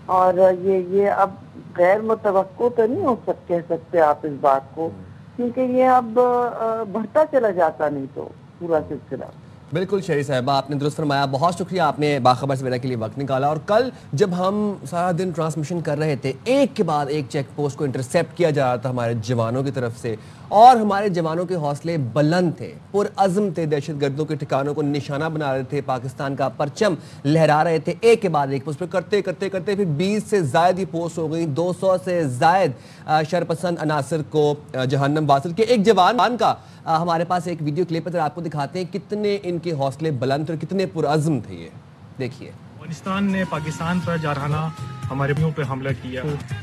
اور یہ اب غیر متوقع تو نہیں کہہ سکتے آپ اس بات کو، کیونکہ یہ اب بڑھتا چلا جاتا نہیں تو پورا سلسلہ. بالکل شہری صاحبہ، آپ نے درست فرمایا. بہت شکریہ آپ نے باخبر سویرا کے لیے وقت نکالا. اور کل جب ہم سارا دن ٹرانسمیشن کر رہے تھے، ایک کے بعد ایک چیک پوسٹ کو انٹرسیپٹ کیا جا رہا تھا ہمارے جوانوں کی طرف سے، اور ہمارے جوانوں کے حوصلے بلند تھے، پرعزم تھے، دہشت گردوں کے ٹھکانوں کو نشانہ بنا رہے تھے، پاکستان کا پرچم لہرا رہے تھے. ایک کے بعد ایک پوسٹ پہ کرتے پھر 20 سے زائد ہی پوسٹ ہو گئی، 200 سے زائد شرپسند عناصر کو جہنم واصل کے. ایک جوان کا ہمارے پاس ایک ویڈیو کلپ ہے، آپ کو دکھاتے ہیں کتنے ان کے حوصلے بلند اور کتنے پرعزم تھے. یہ دیکھیے. افغانستان نے پاکستان پر جارحانہ ہمارے بھائیوں پہ حملہ کیا.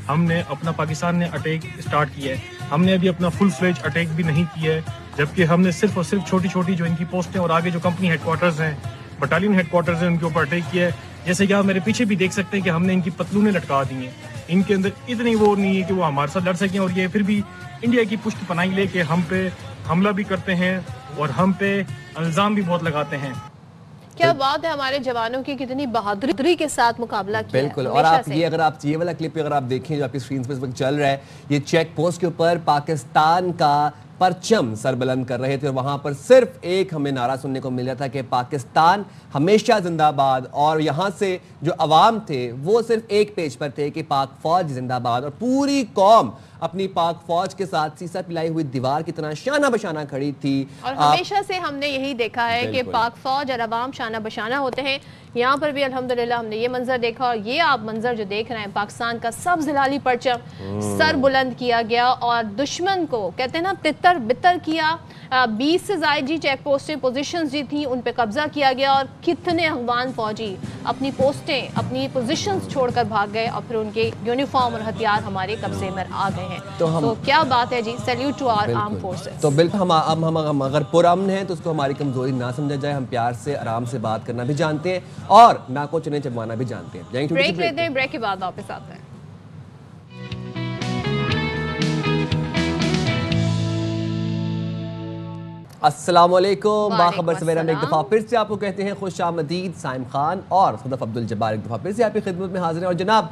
ہم نے اپنا پاکستان نے اٹیک سٹارٹ کیا ہے. ہم نے ابھی اپنا فل فلیج اٹیک بھی نہیں کیا ہے، جبکہ ہم نے صرف اور صرف چھوٹی چھوٹی جو ان کی پوسٹیں اور آگے جو کمپنی ہیڈ کوارٹرز ہیں، بٹالین ہیڈ کوارٹرز ہیں، ان کے اوپر اٹیک کیا ہے. جیسے کہ آپ میرے پیچھے بھی دیکھ سکتے ہیں کہ ہم نے ان کی پتلونیں لٹکا دی ہیں. ان کے اندر اتنی وہ نہیں ہے کہ وہ ہمارے ساتھ لڑ سکیں، اور یہ پھر بھی انڈیا کی پشت پناہی لے کے ہم پہ حملہ بھی کرتے ہیں اور ہم پہ الزام بھی بہت لگاتے ہیں. کیا بات ہے، ہمارے جوانوں کی کتنی بہادری کے ساتھ مقابلہ کیا. بالکل. اور آپ یہ والا کلپ اگر آپ دیکھیں جو آپ کی اسکرین پہ اس وقت چل رہا ہے، یہ چیک پوسٹ کے اوپر پاکستان کا پرچم سر بلند کر رہے تھے، اور وہاں پر صرف ایک ہمیں نعرہ سننے کو مل رہا تھا کہ پاکستان ہمیشہ زندہ باد. اور یہاں سے جو عوام تھے وہ صرف ایک پیج پر تھے کہ پاک فوج زندہ باد، اور پوری قوم اپنی پاک فوج کے ساتھ سیسا پلائی ہوئی دیوار کی طرح شانہ بشانہ کھڑی تھی. اور ہمیشہ سے ہم نے یہی دیکھا ہے کہ پاک فوج اور عوام شانہ بشانہ ہوتے ہیں. یہاں پر بھی الحمدللہ ہم نے یہ منظر دیکھا، اور یہ آپ منظر جو دیکھ رہے ہیں، پاکستان کا سبز ہلالی پرچم سر بلند کیا گیا، اور دشمن کو کہتے ہیں نا تتر بتر کیا. 20 سے زائد جی چیک پوسٹیں پوزیشنز جی تھیں، ان پہ قبضہ کیا گیا، اور کتنے افغان فوجی اپنی پوسٹیں اپنی پوزیشنز چھوڑ کر بھاگ گئے، اور پھر ان کے یونیفارم اور ہتھیار ہمارے قبضے میں آ گئے ہیں. تو کیا بات ہے جی، salute to our arm forces. تو بالکل ہم اگر پرامن ہیں تو اس کو ہماری کمزوری نہ سمجھا جائے. ہم پیار سے آرام سے بات کرنا بھی جانتے ہیں اور ناکو چنے چبوانا بھی جانتے ہیں. بریک لیتے ہیں، بریک کے بعد واپس آتے ہیں. السلام علیکم، باخبر سویرا میں ایک دفعہ پھر سے آپ کو کہتے ہیں خوش آمدید. سائم خان اور صدف عبد الجبار ایک دفعہ پھر سے آپ کی خدمت میں حاضر ہیں. اور جناب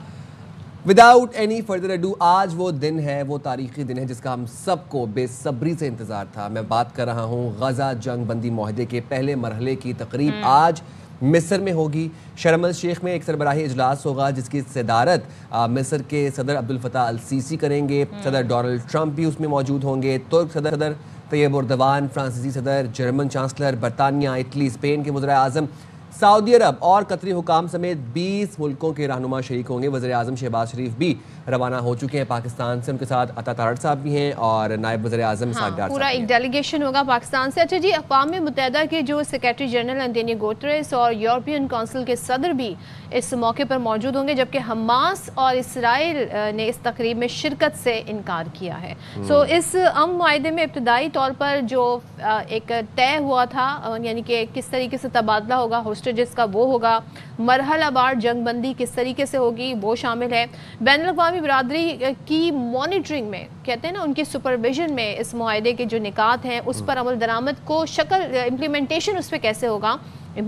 وداؤٹ اینی فردر اڈو، آج وہ دن ہے، وہ تاریخی دن ہے جس کا ہم سب کو بے صبری سے انتظار تھا. میں بات کر رہا ہوں غزہ جنگ بندی معاہدے کے پہلے مرحلے کی تقریب آج مصر میں ہوگی. شرم الشیخ میں ایک سربراہی اجلاس ہوگا جس کی صدارت مصر کے صدر عبد الفتاح السیسی کریں گے. صدر ڈونلڈ ٹرمپ بھی اس میں موجود ہوں گے. ترک صدر طیب اردوان، فرانسیسی صدر، جرمن چانسلر، برطانیہ، اٹلی، اسپین کے وزراء اعظم، سعودی عرب اور قطری حکام سمیت 20 ملکوں کے رہنما شریک ہوں گے. وزیر اعظم شہباز شریف بھی روانہ ہو چکے ہیں پاکستان سے. ان کے ساتھ عطا تارڑ صاحب بھی ہیں اور نائب وزیر اعظم اسحاق ڈار پورا ایک ڈیلیگیشن ہوگا پاکستان سے. اچھا جی، اقوام متحدہ کے جو سیکریٹری جنرل انٹونیو گوٹریس اور یورپین کونسل کے صدر بھی اس موقع پر موجود ہوں گے، جبکہ حماس اور اسرائیل نے اس تقریب میں شرکت سے انکار کیا ہے. اس معاہدے میں ابتدائی طور پر جو ایک طے ہوا تھا، یعنی کہ کس طریقے سے تبادلہ ہوگا ہوسٹیجز کا، وہ ہوگا. مرحلہ وار جنگ بندی کس طریقے سے ہوگی وہ شامل ہے. بین الاقوامی برادری کی مانیٹرنگ میں، کہتے ہیں نا، ان کی سپرویژن میں اس معاہدے کے جو نکات ہیں اس پر عمل درآمد کو شکل امپلیمنٹیشن اس پہ کیسے ہوگا،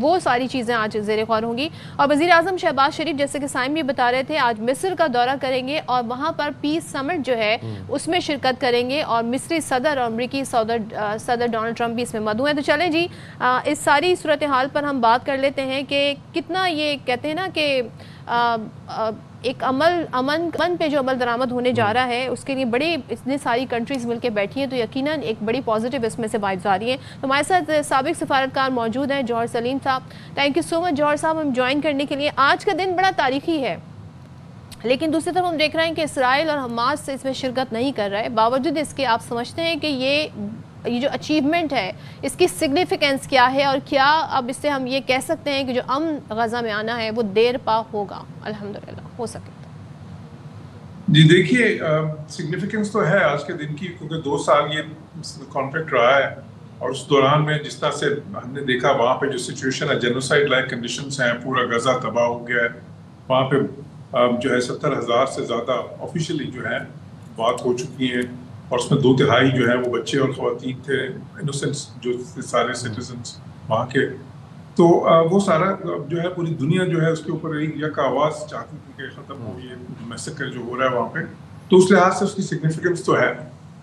وہ ساری چیزیں آج زیر غور ہوں گی. اور وزیر اعظم شہباز شریف، جیسے کہ سائم بھی بتا رہے تھے، آج مصر کا دورہ کریں گے اور وہاں پر پیس سمٹ جو ہے اس میں شرکت کریں گے. اور مصری صدر اور امریکی صدر ڈونلڈ ٹرمپ بھی اس میں مدعو ہیں. تو چلیں جی، اس ساری صورتحال پر ہم بات کر لیتے ہیں کہ کتنا یہ کہتے ہیں نا کہ ایک امن پہ جو عمل درآمد ہونے جا رہا ہے، اس کے لیے بڑے اتنے ساری کنٹریز مل کے بیٹھی ہیں، تو یقیناً ایک بڑی پازیٹیو اس میں سے وائبز آ رہی ہیں. تو ہمارے ساتھ سابق سفارتکار موجود ہیں جوہر سلیم صاحب. تھینک یو سو مچ جوہر صاحب ہم جوائن کرنے کے لیے. آج کا دن بڑا تاریخی ہے، لیکن دوسری طرف ہم دیکھ رہے ہیں کہ اسرائیل اور حماس سے اس میں شرکت نہیں کر رہے. باوجود اس کے آپ سمجھتے ہیں کہ یہ جو اچیومنٹ ہے اس کی سگنیفیکنس کیا ہے، اور کیا اب اس سے ہم یہ کہہ سکتے ہیں کہ جو امن غزہ میں آنا ہے وہ دیر پا ہوگا، الحمدللہ ہو سکے؟ جی دیکھیے، سگنیفیکنس تو ہے آج کے دن کی، کیونکہ 2 سال یہ کانفلکٹ رہا ہے، اور اس دوران میں جس طرح سے ہم نے دیکھا وہاں پہ جو سچویشن ہے، جینوسائڈ لائک کنڈیشنز ہیں، پورا غزہ تباہ ہو گیا ہے. وہاں پہ جو ہے 70,000 سے زیادہ آفیشلی جو ہے بات ہو چکی ہے، اور اس میں 2/3 جو ہے وہ بچے اور خواتین تھے، انوسنٹس جو سارے سٹیزنس وہاں کے. تو وہ سارا جو ہے پوری دنیا جو ہے اس کے اوپر یک آواز چاہتی تھی کہ ختم ہو یہ میسیکر جو ہو رہا ہے وہاں پہ. تو اس لحاظ سے اس کی سگنیفیکنس تو ہے.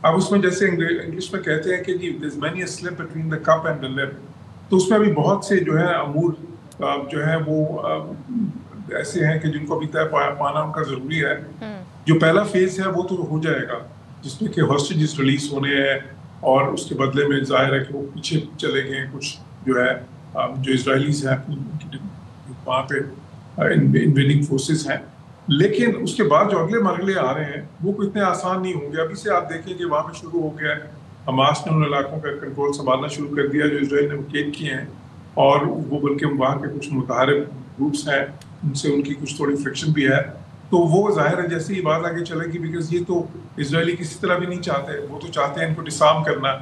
اب اس میں جیسے انگلش میں کہتے ہیں کہ جی there's many a slip between the cup and the lip، تو اس میں ابھی بہت سے جو ہے امور جو ہے وہ ایسے ہیں کہ جن کو ابھی طے پانا ان کا ضروری ہے. جو پہلا فیز ہے وہ تو ہو جائے گا، جس میں کہ ہاسٹیجز ریلیز ہونے ہیں، اور اس کے بدلے میں ظاہر ہے کہ وہ پیچھے چلے گئے کچھ جو ہے جو اسرائیلیز ہیں وہاں پہ انویڈنگ فورسز ہیں. لیکن اس کے بعد جو اگلے مرحلے آ رہے ہیں وہ کوئی اتنے آسان نہیں ہوں گے. ابھی سے آپ دیکھیں کہ وہاں پہ شروع ہو گیا ہے، حماس نے ان علاقوں کا کنٹرول سنبھالنا شروع کر دیا جو اسرائیل نے ویکیٹ کیے ہیں، اور وہ بلکہ وہاں کے کچھ متحارب گروپس ہیں ان سے ان کی کچھ تھوڑی فرکشن بھی ہے. تو وہ ظاہر ہے جیسے ہی بات آگے چلے گی، بیکاز یہ تو اسرائیلی کسی طرح بھی نہیں چاہتے، وہ تو چاہتے ہیں ان کو ڈسارم کرنا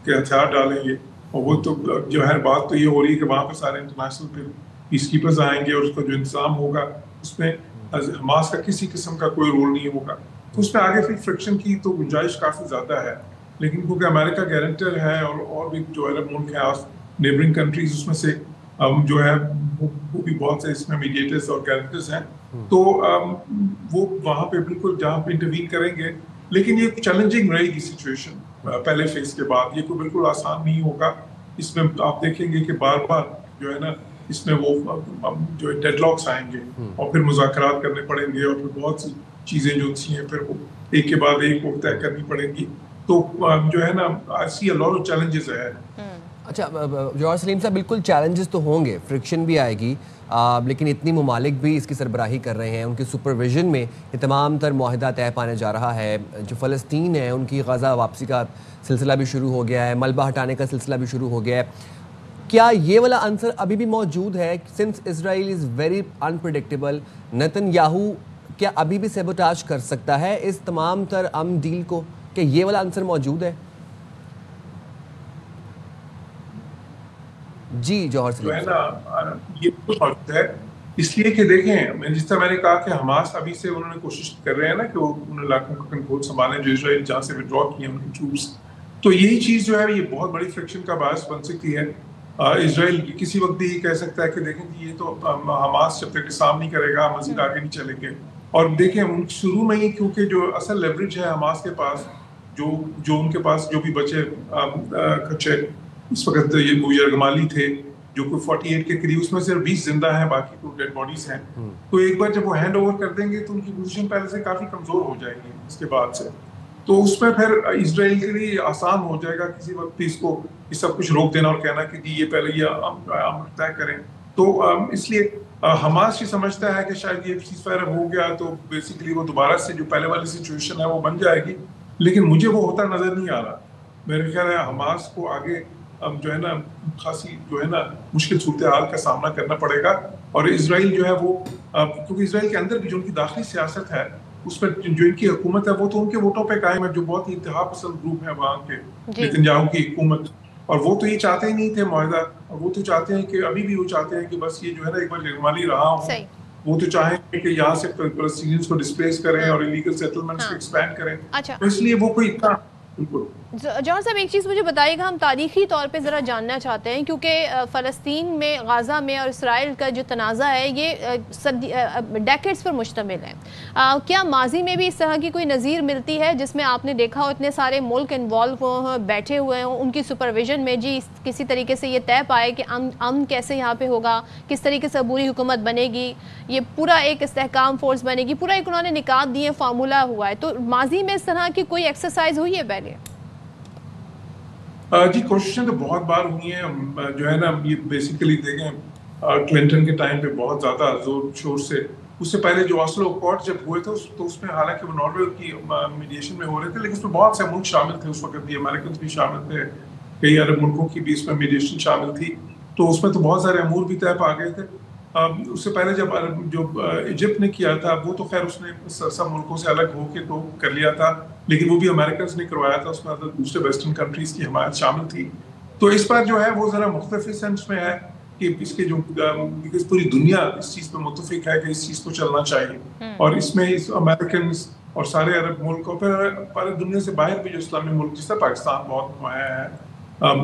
کہ ہتھیار ڈالیں گے. اور وہ تو جو ہے بات تو یہ ہو رہی ہے کہ وہاں پہ سارے انٹرنیشنل پیس کیپرز آئیں گے، اور اس کا جو انتظام ہوگا اس میں حماس کا کسی قسم کا کوئی رول نہیں ہوگا. تو اس میں آگے پھر فرکشن کی تو گنجائش کافی زیادہ ہے. لیکن کیونکہ امریکہ گارنٹر ہے اور بھی جو عرب ملک ہیں نیبرنگ کنٹریز، اس میں سے جو ہے وہ بھی بہت سے اس میں میڈیٹرز اور گارنٹرز ہیں، تو وہ وہاں پہ بالکل جہاں پہ انٹروین کریں گے. لیکن یہ چیلنجنگ رہے گی سچویشن پہلے فیز کے بعد، یہ کوئی بالکل آسان نہیں ہوگا. اس میں آپ دیکھیں گے کہ بار بار جو ہے نا اس میں وہ جو ڈیڈ لاکس آئیں گے، اور پھر مذاکرات کرنے پڑیں گے، اور پھر بہت سی چیزیں جو تھی ہیں پھر وہ ایک کے بعد ایک وہ طے کرنی پڑیں گی. تو جو ہے نا ایسی لوٹ آف چیلنجز ہے. اچھا جوہر سلیم صاحب، بالکل چیلنجز تو ہوں گے، فرکشن بھی آئے گی، لیکن اتنی ممالک بھی اس کی سربراہی کر رہے ہیں، ان کی سپرویژن میں یہ تمام تر معاہدہ طے پانے جا رہا ہے. جو فلسطین ہے ان کی غزہ واپسی کا سلسلہ بھی شروع ہو گیا ہے، ملبہ ہٹانے کا سلسلہ بھی شروع ہو گیا ہے. کیا یہ والا عنصر ابھی بھی موجود ہے؟ Since Israel is very unpredictable, Nitin Yahoo کیا ابھی بھی سیبوٹاج کر سکتا ہے اس تمام تر امن ڈیل کو؟ کہ یہ والا عنصر موجود ہے؟ جی جوہر جو ہے نا یہ موجود ہے، اس لیے کہ دیکھیں جس طرح میں نے کہا کہ حماس ابھی سے انہوں نے کوشش کر رہے ہیں نا کہ وہ ان علاقوں کا کنٹرول سنبھالیں جو اسرائیل جہاں سے ودرا کیے ہیں ان کی ٹروپس. تو یہی چیز جو ہے یہ بہت بڑی فرکشن کا باعث بن سکتی ہے. اسرائیل کسی وقت بھی کہہ سکتا ہے کہ دیکھیں یہ تو حماس جب تک اقسام نہیں کرے گا مزید آگے نہیں چلیں گے. اور دیکھیں شروع میں ہی کیونکہ جو اصل لیوریج ہے حماس کے پاس جو ان کے پاس جو بھی بچے کچے اس وقت یہ یرغمالی تھے جو کوئی 48 کے قریب اس میں صرف 20 زندہ ہیں باقی تو ڈیڈ باڈیز ہیں. تو ایک بار جب وہ ہینڈ اوور کر دیں گے تو ان کی پوزیشن پہلے سے کافی کمزور ہو جائے گی اس کے بعد سے. تو اس میں پھر اسرائیل کے لیے آسان ہو جائے گا کسی وقت بھی اس کو یہ سب کچھ روک دینا اور کہنا کہ جی یہ پہلے یہ امر طے کریں. تو اس لیے حماس یہ سمجھتا ہے کہ شاید یہ سیز فائر ہو گیا تو بیسیکلی وہ دوبارہ سے جو پہلے والی سچویشن ہے وہ بن جائے گی. لیکن مجھے وہ ہوتا نظر نہیں آ رہا. میرے خیال ہے حماس کو آگے جو ہے نا خاصی جو ہے نا مشکل صورتحال کا سامنا کرنا پڑے گا. اور اسرائیل جو ہے وہ کیونکہ اسرائیل کے اندر بھی جو ان کی داخلی سیاست ہے اس میں جو ان کی حکومت ہے وہ تو ان کے ووٹوں پہ قائم ہے جو بہت ہی انتہا پسند گروپ ہے وہاں کے نتنیاہو کی حکومت. اور وہ تو یہ چاہتے ہی نہیں تھے معاہدہ. اور وہ تو چاہتے ہیں کہ ابھی بھی وہ چاہتے ہیں کہ بس یہ جو ہے نا ایک بار یرغمالی رہا ہوں. وہ تو چاہیں کہ یہاں سے فلسطینیز کو ڈسپلیس کریں اور ایلیگل سیٹلمنٹس کو ایکسپینڈ کریں. تو اس لیے وہ کوئی اتنا جوہر صاحب ایک چیز مجھے بتائیے گا, ہم تاریخی طور پہ ذرا جاننا چاہتے ہیں کیونکہ فلسطین میں غازہ میں اور اسرائیل کا جو تنازع ہے یہ ڈیکیڈز پر مشتمل ہے. کیا ماضی میں بھی اس طرح کی کوئی نظیر ملتی ہے جس میں آپ نے دیکھا ہو اتنے سارے ملک انوالو ہوں بیٹھے ہوئے ہوں ان کی سپرویژن میں جی کسی طریقے سے یہ طے پائے کہ امن کیسے یہاں پہ ہوگا, کس طریقے سے عبوری حکومت بنے گی, یہ پورا ایک استحکام فورس بنے گی, پورا ایک انہوں نے نکات دیے فارمولہ ہوا ہے. تو ماضی میں اس طرح کی کوئی ایکسرسائز ہوئی ہے پہلے؟ جی کوششیں تو بہت بار ہوئی ہیں جو ہے نا یہ بیسیکلی دیکھیں کلنٹن کے ٹائم پہ بہت زیادہ زور شور سے. اس سے پہلے جو آسلو اکارڈ جب ہوئے تھے تو اس میں حالانکہ وہ ناروے کی میڈیشن میں ہو رہے تھے لیکن اس میں بہت سے ملک شامل تھے اس وقت بھی, امریکنز بھی شامل تھے, کئی عرب ملکوں کی بھی اس میں میڈیشن شامل تھی. تو اس میں تو بہت سارے امور بھی طے پا گئے تھے. اس سے پہلے جب ایجپٹ نے کیا تھا وہ تو خیر اس نے سب ملکوں سے الگ ہو کے تو کر لیا تھا لیکن وہ بھی امریکنز نے کروایا تھا, اس میں دوسرے ویسٹرن کنٹریز کی حمایت شامل تھی. تو اس بار جو ہے وہ ذرا مختلف سینس میں ہے کہ اس کے جو پوری دنیا اس چیز پہ متفق ہے کہ اس چیز کو چلنا چاہیے. اور اس میں امریکنز اور سارے عرب ملک اور پھر دنیا سے باہر بھی جو اسلامی ملک جس طرح پاکستان بہت نمایاں ہے,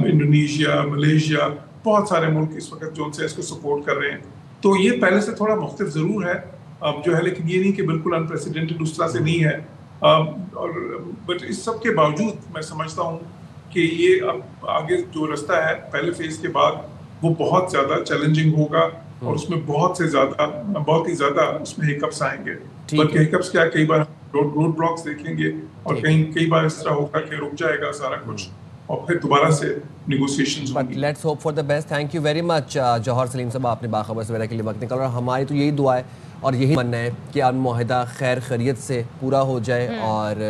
انڈونیشیا, ملیشیا, بہت سارے ملک اس وقت جو ان سے اس کو سپورٹ کر رہے ہیں. تو یہ پہلے سے تھوڑا مختلف ضرور ہے اب جو ہے لیکن یہ نہیں کہ بالکل انپریسیڈنٹڈ اس طرح سے نہیں ہے. اور بٹ اس سب کے باوجود میں سمجھتا ہوں کہ یہ اب آگے جو رستہ ہے پہلے فیز کے بعد وہ بہت زیادہ چیلنجنگ ہوگا اور اس میں بہت ہی زیادہ اس میں ہیکپس آئیں گے. بلکہ ہیکپس کیا کئی بار روڈ بلاکس دیکھیں گے اور کئی بار اس طرح ہوگا کہ رک جائے گا سارا کچھ اور پھر دوبارہ سے نیگوسیشنز ہوں گی. But let's hope for the best. Thank you very much Johar Saleem صاحب, آپ نے باخبر سویرا کے لیے وقت نکالا اور ہماری تو یہی دعا ہے اور یہی ماننا ہے کہ معاہدہ خیر خیریت سے پورا ہو جائے اور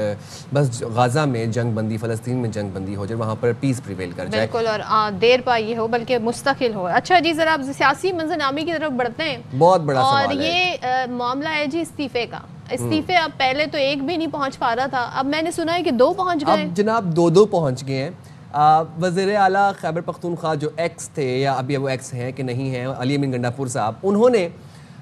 بس غازہ میں جنگ بندی, فلسطین میں جنگ بندی ہو جائے, وہاں پر پیس پریویل کر جائے. بالکل, اور دیر پا یہ ہو بلکہ مستقل ہو. اچھا جی ذرا سیاسی منظرنامے کی طرف بڑھتے ہیں. بہت بڑا سوال ہے اور یہ معاملہ ہے جی استعفے کا. استعفے اب پہلے تو ایک بھی نہیں پہنچ پا رہا تھا, اب میں نے سنا ہے کہ 2 پہنچ گئے. اب جناب 2 پہنچ گئے ہیں. وزیر اعلیٰ خیبر پختونخوا جو ایکس تھے یا ابھی وہ ایکس ہیں کہ نہیں ہیں, علی امین گنڈاپور صاحب, انہوں نے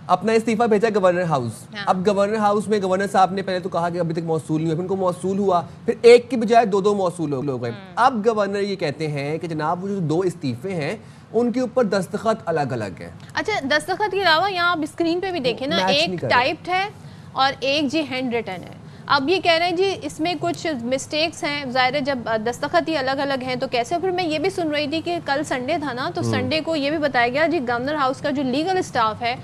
اپنا استعفیٰ بھیجا گورنر ہاؤس. اب گورنر ہاؤس میں گورنر صاحب نے پہلے تو کہا کہ ابھی تک موصول نہیں ہوا, پھر ان کو موصول ہوا, پھر ایک کی بجائے 2 موصول ہو گئے. اب گورنر یہ کہتے ہیں کہ جناب وہ جو 2 استعفے ہیں ان کے اوپر دستخط الگ الگ ہیں. اچھا دستخط کے علاوہ یہاں آپ اسکرین پہ بھی دیکھیں نا, ایک ٹائپڈ ہے اور ایک جی ہینڈ ریٹن ہے. اب یہ کہہ رہے ہیں جی اس میں کچھ مسٹیکس ہیں, ظاہر ہے جب دستخط ہی الگ الگ ہیں تو کیسے. پھر میں یہ بھی سن رہی تھی کہ کل سنڈے تھا نا, تو سنڈے کو یہ بھی بتایا گیا جی گورنر ہاؤس کا جو لیگل اسٹاف ہے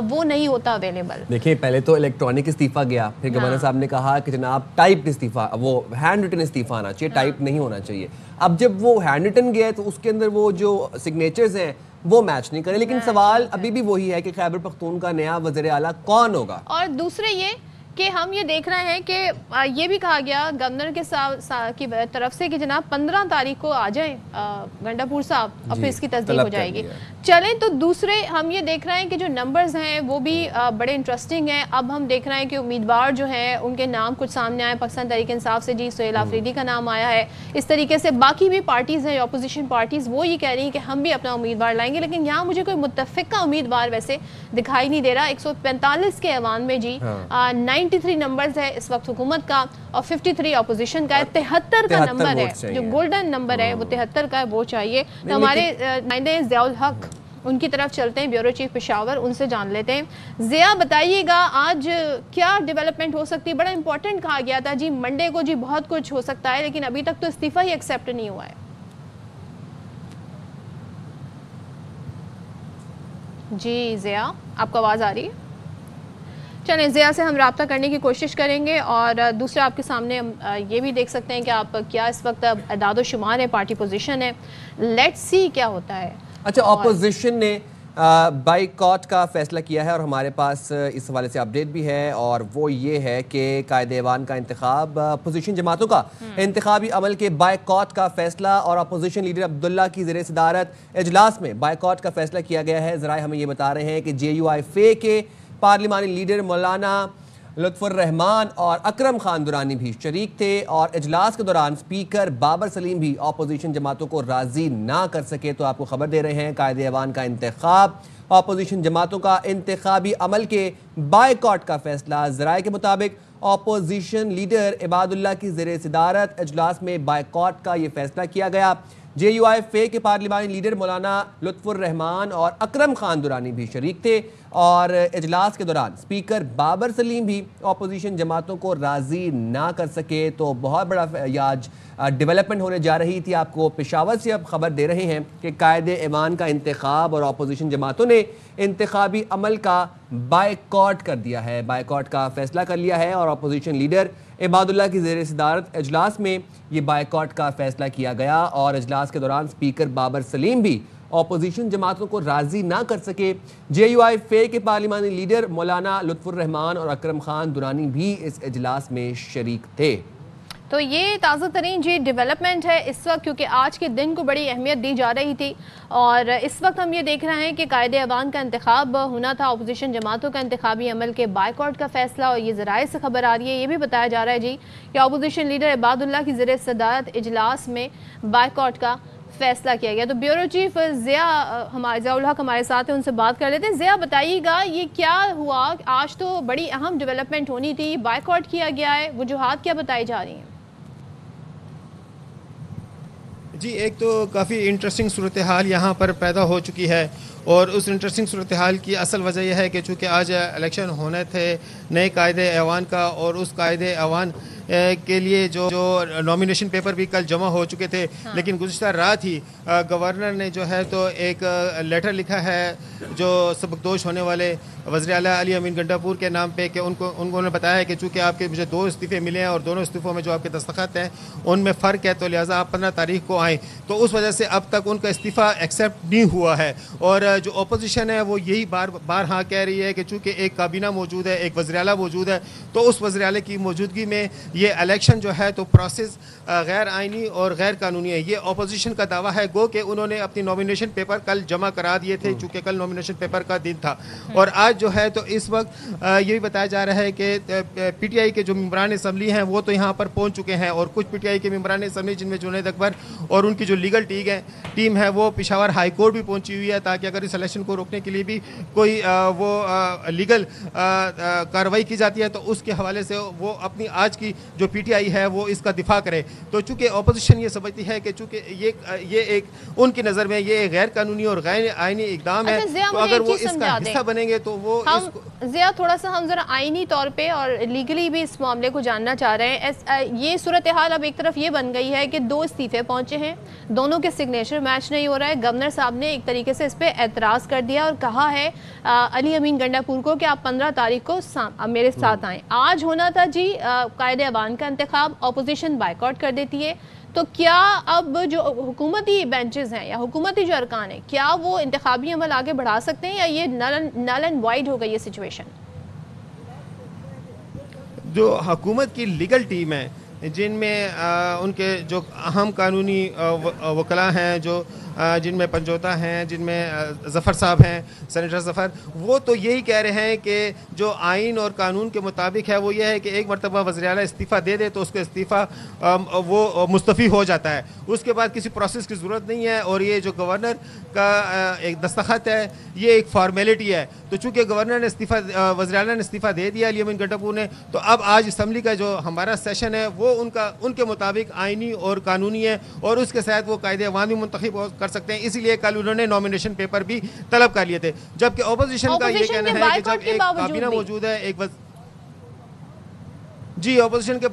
وہ نہیں ہوتا اویلیبل. دیکھیں پہلے تو الیکٹرانک استعفیٰ گیا, پھر گورنر صاحب نے کہا کہ جناب ٹائپڈ استعفیٰ, وہ ہینڈ ریٹن استعفیٰ آنا چاہیے, ٹائپ نہیں ہونا چاہیے. اب جب وہ ہینڈ ریٹن گیا تو اس کے اندر وہ جو سگنیچرز ہیں وہ میچ نہیں کرے. لیکن سوال ابھی بھی وہی ہے کہ خیبر پختون کا نیا وزیر اعلیٰ کون ہوگا. اور دوسرے یہ کہ ہم یہ دیکھ رہے ہیں کہ یہ بھی کہا گیا گورنر کی طرف سے کہ جناب 15 تاریخ کو آ جائیں گنڈا پور صاحب اور پھر اس کی تصدیق ہو جائے گی. چلیں تو دوسرے ہم یہ دیکھ رہے ہیں کہ جو نمبرز ہیں وہ بھی بڑے انٹرسٹنگ ہیں. اب ہم دیکھ رہے ہیں کہ امیدوار جو ہیں ان کے نام کچھ سامنے آئے. پاکستان تحریک انصاف سے جی سہیل آفریدی کا نام آیا ہے. اس طریقے سے باقی بھی پارٹیز ہیں اپوزیشن پارٹیز وہ یہ کہہ رہی ہیں کہ ہم بھی اپنا امیدوار لائیں گے, لیکن یہاں مجھے کوئی متفقہ امیدوار ویسے دکھائی نہیں دے رہا. 145 کے ایوان میں جی 93 نمبرز ہے اس وقت حکومت کا اور 53 اپوزیشن کا ہے. 73 کا نمبر ہے جو گولڈن نمبر ہے وہ 73 کا ہے, وہ چاہیے. تو ہمارے نمائندے ضیاء الحق ان کی طرف چلتے ہیں, بیورو چیف پشاور, ان سے جان لیتے ہیں. ضیاء بتائیے گا آج کیا ڈیولپمنٹ ہو سکتی ہے؟ بڑا امپورٹنٹ کہا گیا تھا جی منڈے کو جی بہت کچھ ہو سکتا ہے, لیکن ابھی تک تو استعفیٰ ہی ایکسیپٹ نہیں ہوا ہے. جی ضیاء آپ کو آواز آ رہی ہے؟ چلیں ضیاء سے ہم رابطہ کرنے کی کوشش کریں گے. اور دوسرا آپ کے سامنے یہ بھی دیکھ سکتے ہیں کہ آپ کیا اس وقت اعداد و شمار ہے, پارٹی پوزیشن ہے, لیٹس سی کیا ہوتا ہے. اچھا, اپوزیشن نے بائیکاٹ کا فیصلہ کیا ہے اور ہمارے پاس اس حوالے سے اپڈیٹ بھی ہے, اور وہ یہ ہے کہ قائد ایوان کا انتخاب, اپوزیشن جماعتوں کا انتخابی عمل کے بائیکاٹ کا فیصلہ, اور اپوزیشن لیڈر عبداللہ کی زیر صدارت اجلاس میں بائیکاٹ کا فیصلہ کیا گیا ہے. ذرائع ہمیں یہ بتا رہے ہیں کہ JUIF کے پارلیمانی لیڈر مولانا لطف الرحمان اور اکرم خان درانی بھی شریک تھے, اور اجلاس کے دوران سپیکر بابر سلیم بھی اپوزیشن جماعتوں کو راضی نہ کر سکے. تو آپ کو خبر دے رہے ہیں قائد ایوان کا انتخاب, اپوزیشن جماعتوں کا انتخابی عمل کے بائیکاٹ کا فیصلہ. ذرائع کے مطابق اپوزیشن لیڈر عباد اللہ کی زیر صدارت اجلاس میں بائیکاٹ کا یہ فیصلہ کیا گیا. JUIF کے پارلیمانی لیڈر مولانا لطف الرحمان اور اکرم خان درانی بھی شریک تھے, اور اجلاس کے دوران سپیکر بابر سلیم بھی اپوزیشن جماعتوں کو راضی نہ کر سکے. تو بہت بڑا آج ڈیولپمنٹ ہونے جا رہی تھی. آپ کو پشاور سے اب خبر دے رہے ہیں کہ قائد ایوان کا انتخاب اور اپوزیشن جماعتوں نے انتخابی عمل کا بائیکاٹ کر دیا ہے, بائیکاٹ کا فیصلہ کر لیا ہے, اور اپوزیشن لیڈر عباد اللہ کی زیر صدارت اجلاس میں یہ بائیکاٹ کا فیصلہ کیا گیا. اور اجلاس کے دوران سپیکر بابر سلیم بھی اپوزیشن جماعتوں کو راضی نہ کر سکے. JUIF کے پارلیمانی لیڈر مولانا لطف الرحمان اور اکرم خان درانی بھی اس اجلاس میں شریک تھے. تو یہ تازہ ترین جی ڈیولپمنٹ ہے اس وقت, کیونکہ آج کے دن کو بڑی اہمیت دی جا رہی تھی, اور اس وقت ہم یہ دیکھ رہے ہیں کہ قائد ایوان کا انتخاب ہونا تھا, اپوزیشن جماعتوں کا انتخابی عمل کے بائیکاٹ کا فیصلہ, اور یہ ذرائع سے خبر آ رہی ہے, یہ بھی بتایا جا رہا ہے جی کہ اپوزیشن لیڈر عباد اللہ کی زیر صدارت اجلاس میں بائیکاٹ کا فیصلہ کیا گیا. تو بیورو چیف ضیاء الحق ہمارے ساتھ ہیں, ان سے بات کر لیتے ہیں. ضیاء بتائیے گا یہ کیا ہوا؟ آج تو بڑی اہم ڈیولپمنٹ ہونی تھی, بائیکاٹ کیا گیا ہے, وجوہات کیا بتائی جا رہی ہیں؟ جی, ایک تو کافی انٹرسٹنگ صورتحال یہاں پر پیدا ہو چکی ہے, اور اس انٹرسٹنگ صورتحال کی اصل وجہ یہ ہے کہ چونکہ آج الیکشن ہونے تھے نئے قائد ایوان کا, اور اس قائد ایوان کے لیے جو نامینیشن پیپر بھی کل جمع ہو چکے تھے, لیکن گزشتہ رات ہی گورنر نے جو ہے تو ایک لیٹر لکھا ہے جو سبکدوش ہونے والے وزیر اعلیٰ علی امین گنڈا پور کے نام پہ, کہ انہوں نے بتایا ہے کہ چونکہ آپ کے مجھے 2 استعفے ملے ہیں اور دونوں استعفوں میں جو آپ کے دستخط ہیں ان میں فرق ہے, تو لہٰذا آپ 15 تاریخ کو آئیں. تو اس وجہ سے اب تک ان کا استعفیٰ ایکسیپٹ نہیں ہوا ہے, اور جو اپوزیشن ہے وہ یہی بار ہاں کہہ رہی ہے کہ چونکہ ایک کابینہ موجود ہے, ایک وزیر اعلیٰ موجود ہے, تو اس وزیر اعلیٰ کی موجودگی میں یہ الیکشن جو ہے تو پروسیس غیر آئینی اور غیر قانونی ہے. یہ اپوزیشن کا دعویٰ ہے, گو کہ انہوں نے اپنی نامینیشن پیپر کل جمع کرا دیے تھے, چونکہ کل نامینیشن پیپر کا دن تھا. اور آج جو ہے تو اس وقت یہ بھی بتایا جا رہا ہے کہ PTI کے جو ممبران اسمبلی ہیں وہ تو یہاں پر پہنچ چکے ہیں, اور کچھ PTI کے ممبران اسمبلی جن میں جنید اکبر اور ان کی جو لیگل ٹیم ہے وہ پشاور ہائی کورٹ بھی پہنچی ہوئی ہے, تاکہ اگر اس الیکشن کو روکنے کے لیے بھی کوئی وہ لیگل کارروائی کی جاتی ہے تو اس کے حوالے سے وہ اپنی آج کی جو PTI ہے وہ اس کا دفاع کرے. تو چونکہ اپوزیشن یہ سمجھتی ہے کہ چونکہ یہ ایک ان کی نظر میں یہ غیر قانونی اور غیر آئینی اقدام ہے, تو اگر وہ اس کا حصہ بنیں گے تو وہ ضیاء تھوڑا سا ہم ذرا آئینی طور پہ اور لیگلی بھی اس معاملے کو جاننا چاہ رہے ہیں. یہ صورتحال اب ایک طرف یہ بن گئی ہے کہ 2 استعفے پہنچے ہیں, دونوں کے سگنیچر میچ نہیں ہو رہا ہے. گورنر صاحب نے ایک طریقے سے اس پہ اعتراض کر دیا اور کہا ہے علی امین گنڈا پور کو کہ آپ 15 تاریخ کو میرے ساتھ آئیں. آج ہونا تھا جی قائد ایوان کا انتخاب, اپوزیشن بائیکاٹ کر دیتی ہے, تو کیا اب جو حکومتی بینچز ہیں یا حکومتی جو ارکان ہیں کیا وہ انتخابی عمل آگے بڑھا سکتے ہیں, یا یہ نل اینڈ وائڈ ہو گئی یہ سچویشن؟ جو حکومت کی لیگل ٹیم ہے جن میں ان کے جو اہم قانونی وکلاء ہیں جو جن میں پنجوتا ہیں جن میں ظفر صاحب ہیں سینیٹر ظفر وہ تو یہی کہہ رہے ہیں کہ جو آئین اور قانون کے مطابق ہے وہ یہ ہے کہ ایک مرتبہ وزیر اعلیٰ استعفیٰ دے دے تو اس کا استعفیٰ وہ مستعفی ہو جاتا ہے اس کے بعد کسی پروسیس کی ضرورت نہیں ہے اور یہ جو گورنر کا ایک دستخط ہے یہ ایک فارمیلٹی ہے تو چونکہ گورنر نے وزیر اعلیٰ نے استعفیٰ دے دیا علی امین گنڈاپور نے تو اب آج اسمبلی کا جو ہمارا سیشن ہے وہ ان کے مطابق آئینی اور قانونی ہے اور اس کے ساتھ وہ قائد عوام بھی منتخب کر سکتے ہیں اسی لیے کل انہوں نے نامینیشن پیپر بھی طلب کر لیے تھے جبکہ اپوزیشن کا یہ کہنا ہے کہ جب ایک کابینہ موجود ہے جی اپوزیشن کے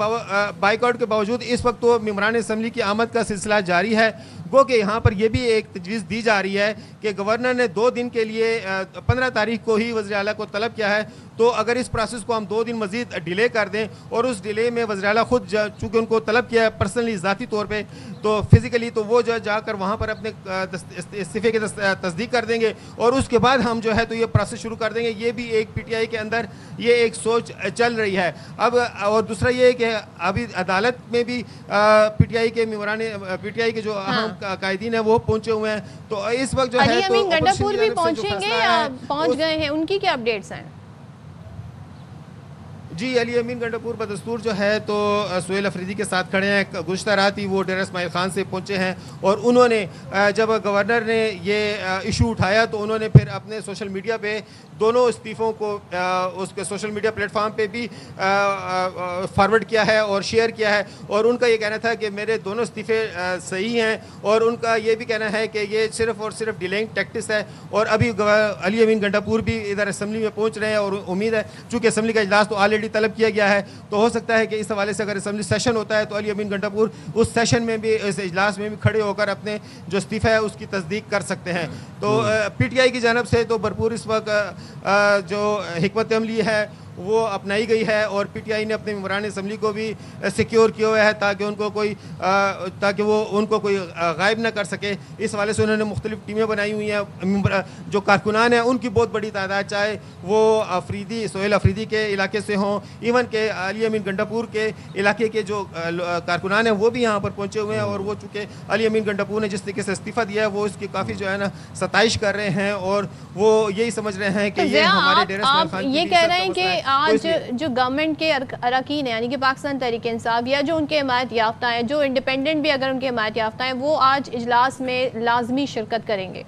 بائیک آؤٹ کے باوجود اس وقت تو ممبران اسمبلی کی آمد کا سلسلہ جاری ہے گو کہ یہاں پر یہ بھی ایک تجویز دی جا رہی ہے کہ گورنر نے 2 دن کے لیے 15 تاریخ کو ہی وزیر اعلیٰ کو طلب کیا ہے تو اگر اس پروسیس کو ہم 2 دن مزید ڈیلے کر دیں اور اس ڈیلے میں وزیر اعلیٰ خود چونکہ ان کو طلب کیا ہے پرسنلی ذاتی طور پہ تو فزیکلی تو وہ جو جا کر وہاں پر اپنے استعفے کی تصدیق کر دیں گے اور اس کے بعد ہم جو ہے تو یہ پروسیس شروع کر دیں گے یہ بھی ایک پی ٹی آئی کے اندر یہ ایک سوچ چل رہی ہے اب اور دوسرا یہ ہے کہ ابھی عدالت میں بھی پی ٹی آئی کے ممبران پی ٹی آئی کے جو اہم قائدین ہیں وہ پہنچے ہوئے ہیں تو اس وقت جو ہے علی امین گنڈاپور بھی پہنچیں گے یا پہنچ گئے ہیں ان کی کیا اپڈیٹس ہیں جی علی امین گنڈاپور بدستور جو ہے تو سہیل افریدی کے ساتھ کھڑے ہیں گزشتہ رات ہی وہ ڈیرہ اسماعیل خان سے پہنچے ہیں اور انہوں نے جب گورنر نے یہ ایشو اٹھایا تو انہوں نے پھر اپنے سوشل میڈیا پہ دونوں استعفوں کو اس کے سوشل میڈیا پلیٹ فارم پہ بھی فارورڈ کیا ہے اور شیئر کیا ہے اور ان کا یہ کہنا تھا کہ میرے دونوں استعفے صحیح ہیں اور ان کا یہ بھی کہنا ہے کہ یہ صرف اور صرف ڈیلینگ ٹیکٹس ہے اور ابھی علی امین گنڈاپور بھی ادھر اسمبلی میں پہنچ رہے ہیں اور امید ہے چونکہ اسمبلی کا اجلاس تو آلریڈی طلب کیا گیا ہے تو ہو سکتا ہے کہ اس حوالے سے اگر اسمبلی سیشن ہوتا ہے تو علی امین گنڈاپور اس سیشن میں بھی اس اجلاس میں بھی کھڑے ہو کر اپنے جو استعفیٰ ہے اس کی تصدیق کر سکتے ہیں تو پی ٹی آئی کی جانب سے تو بھرپور اس وقت جو حکمت عملی ہے وہ اپنائی گئی ہے اور پی ٹی آئی نے اپنے ممبران اسمبلی کو بھی سیکیور کیا ہوا ہے تاکہ وہ ان کو کوئی غائب نہ کر سکے اس حوالے سے انہوں نے مختلف ٹیمیں بنائی ہوئی ہیں جو کارکنان ہیں ان کی بہت بڑی تعداد چاہے وہ سہیل افریدی کے علاقے سے ہوں ایون کہ علی امین گنڈاپور کے علاقے کے جو کارکنان ہیں وہ بھی یہاں پر پہنچے ہوئے ہیں اور وہ چونکہ علی امین گنڈاپور نے جس طریقے سے استعفیٰ دیا ہے وہ اس کی کافی جو ہے نا ستائش کر رہے ہیں اور وہ یہی سمجھ رہے ہیں کہ یہ ہمارے ڈیرہ اسماعیل خان یہ کہہ رہے ہیں کہ آج جو گورنمنٹ کے اراکین ہیں یعنی کہ پاکستان تحریک انصاف یا جو ان کے حمایت یافتہ ہیں جو انڈیپینڈنٹ بھی اگر ان کے حمایت یافتہ ہیں وہ آج اجلاس میں لازمی شرکت کریں گے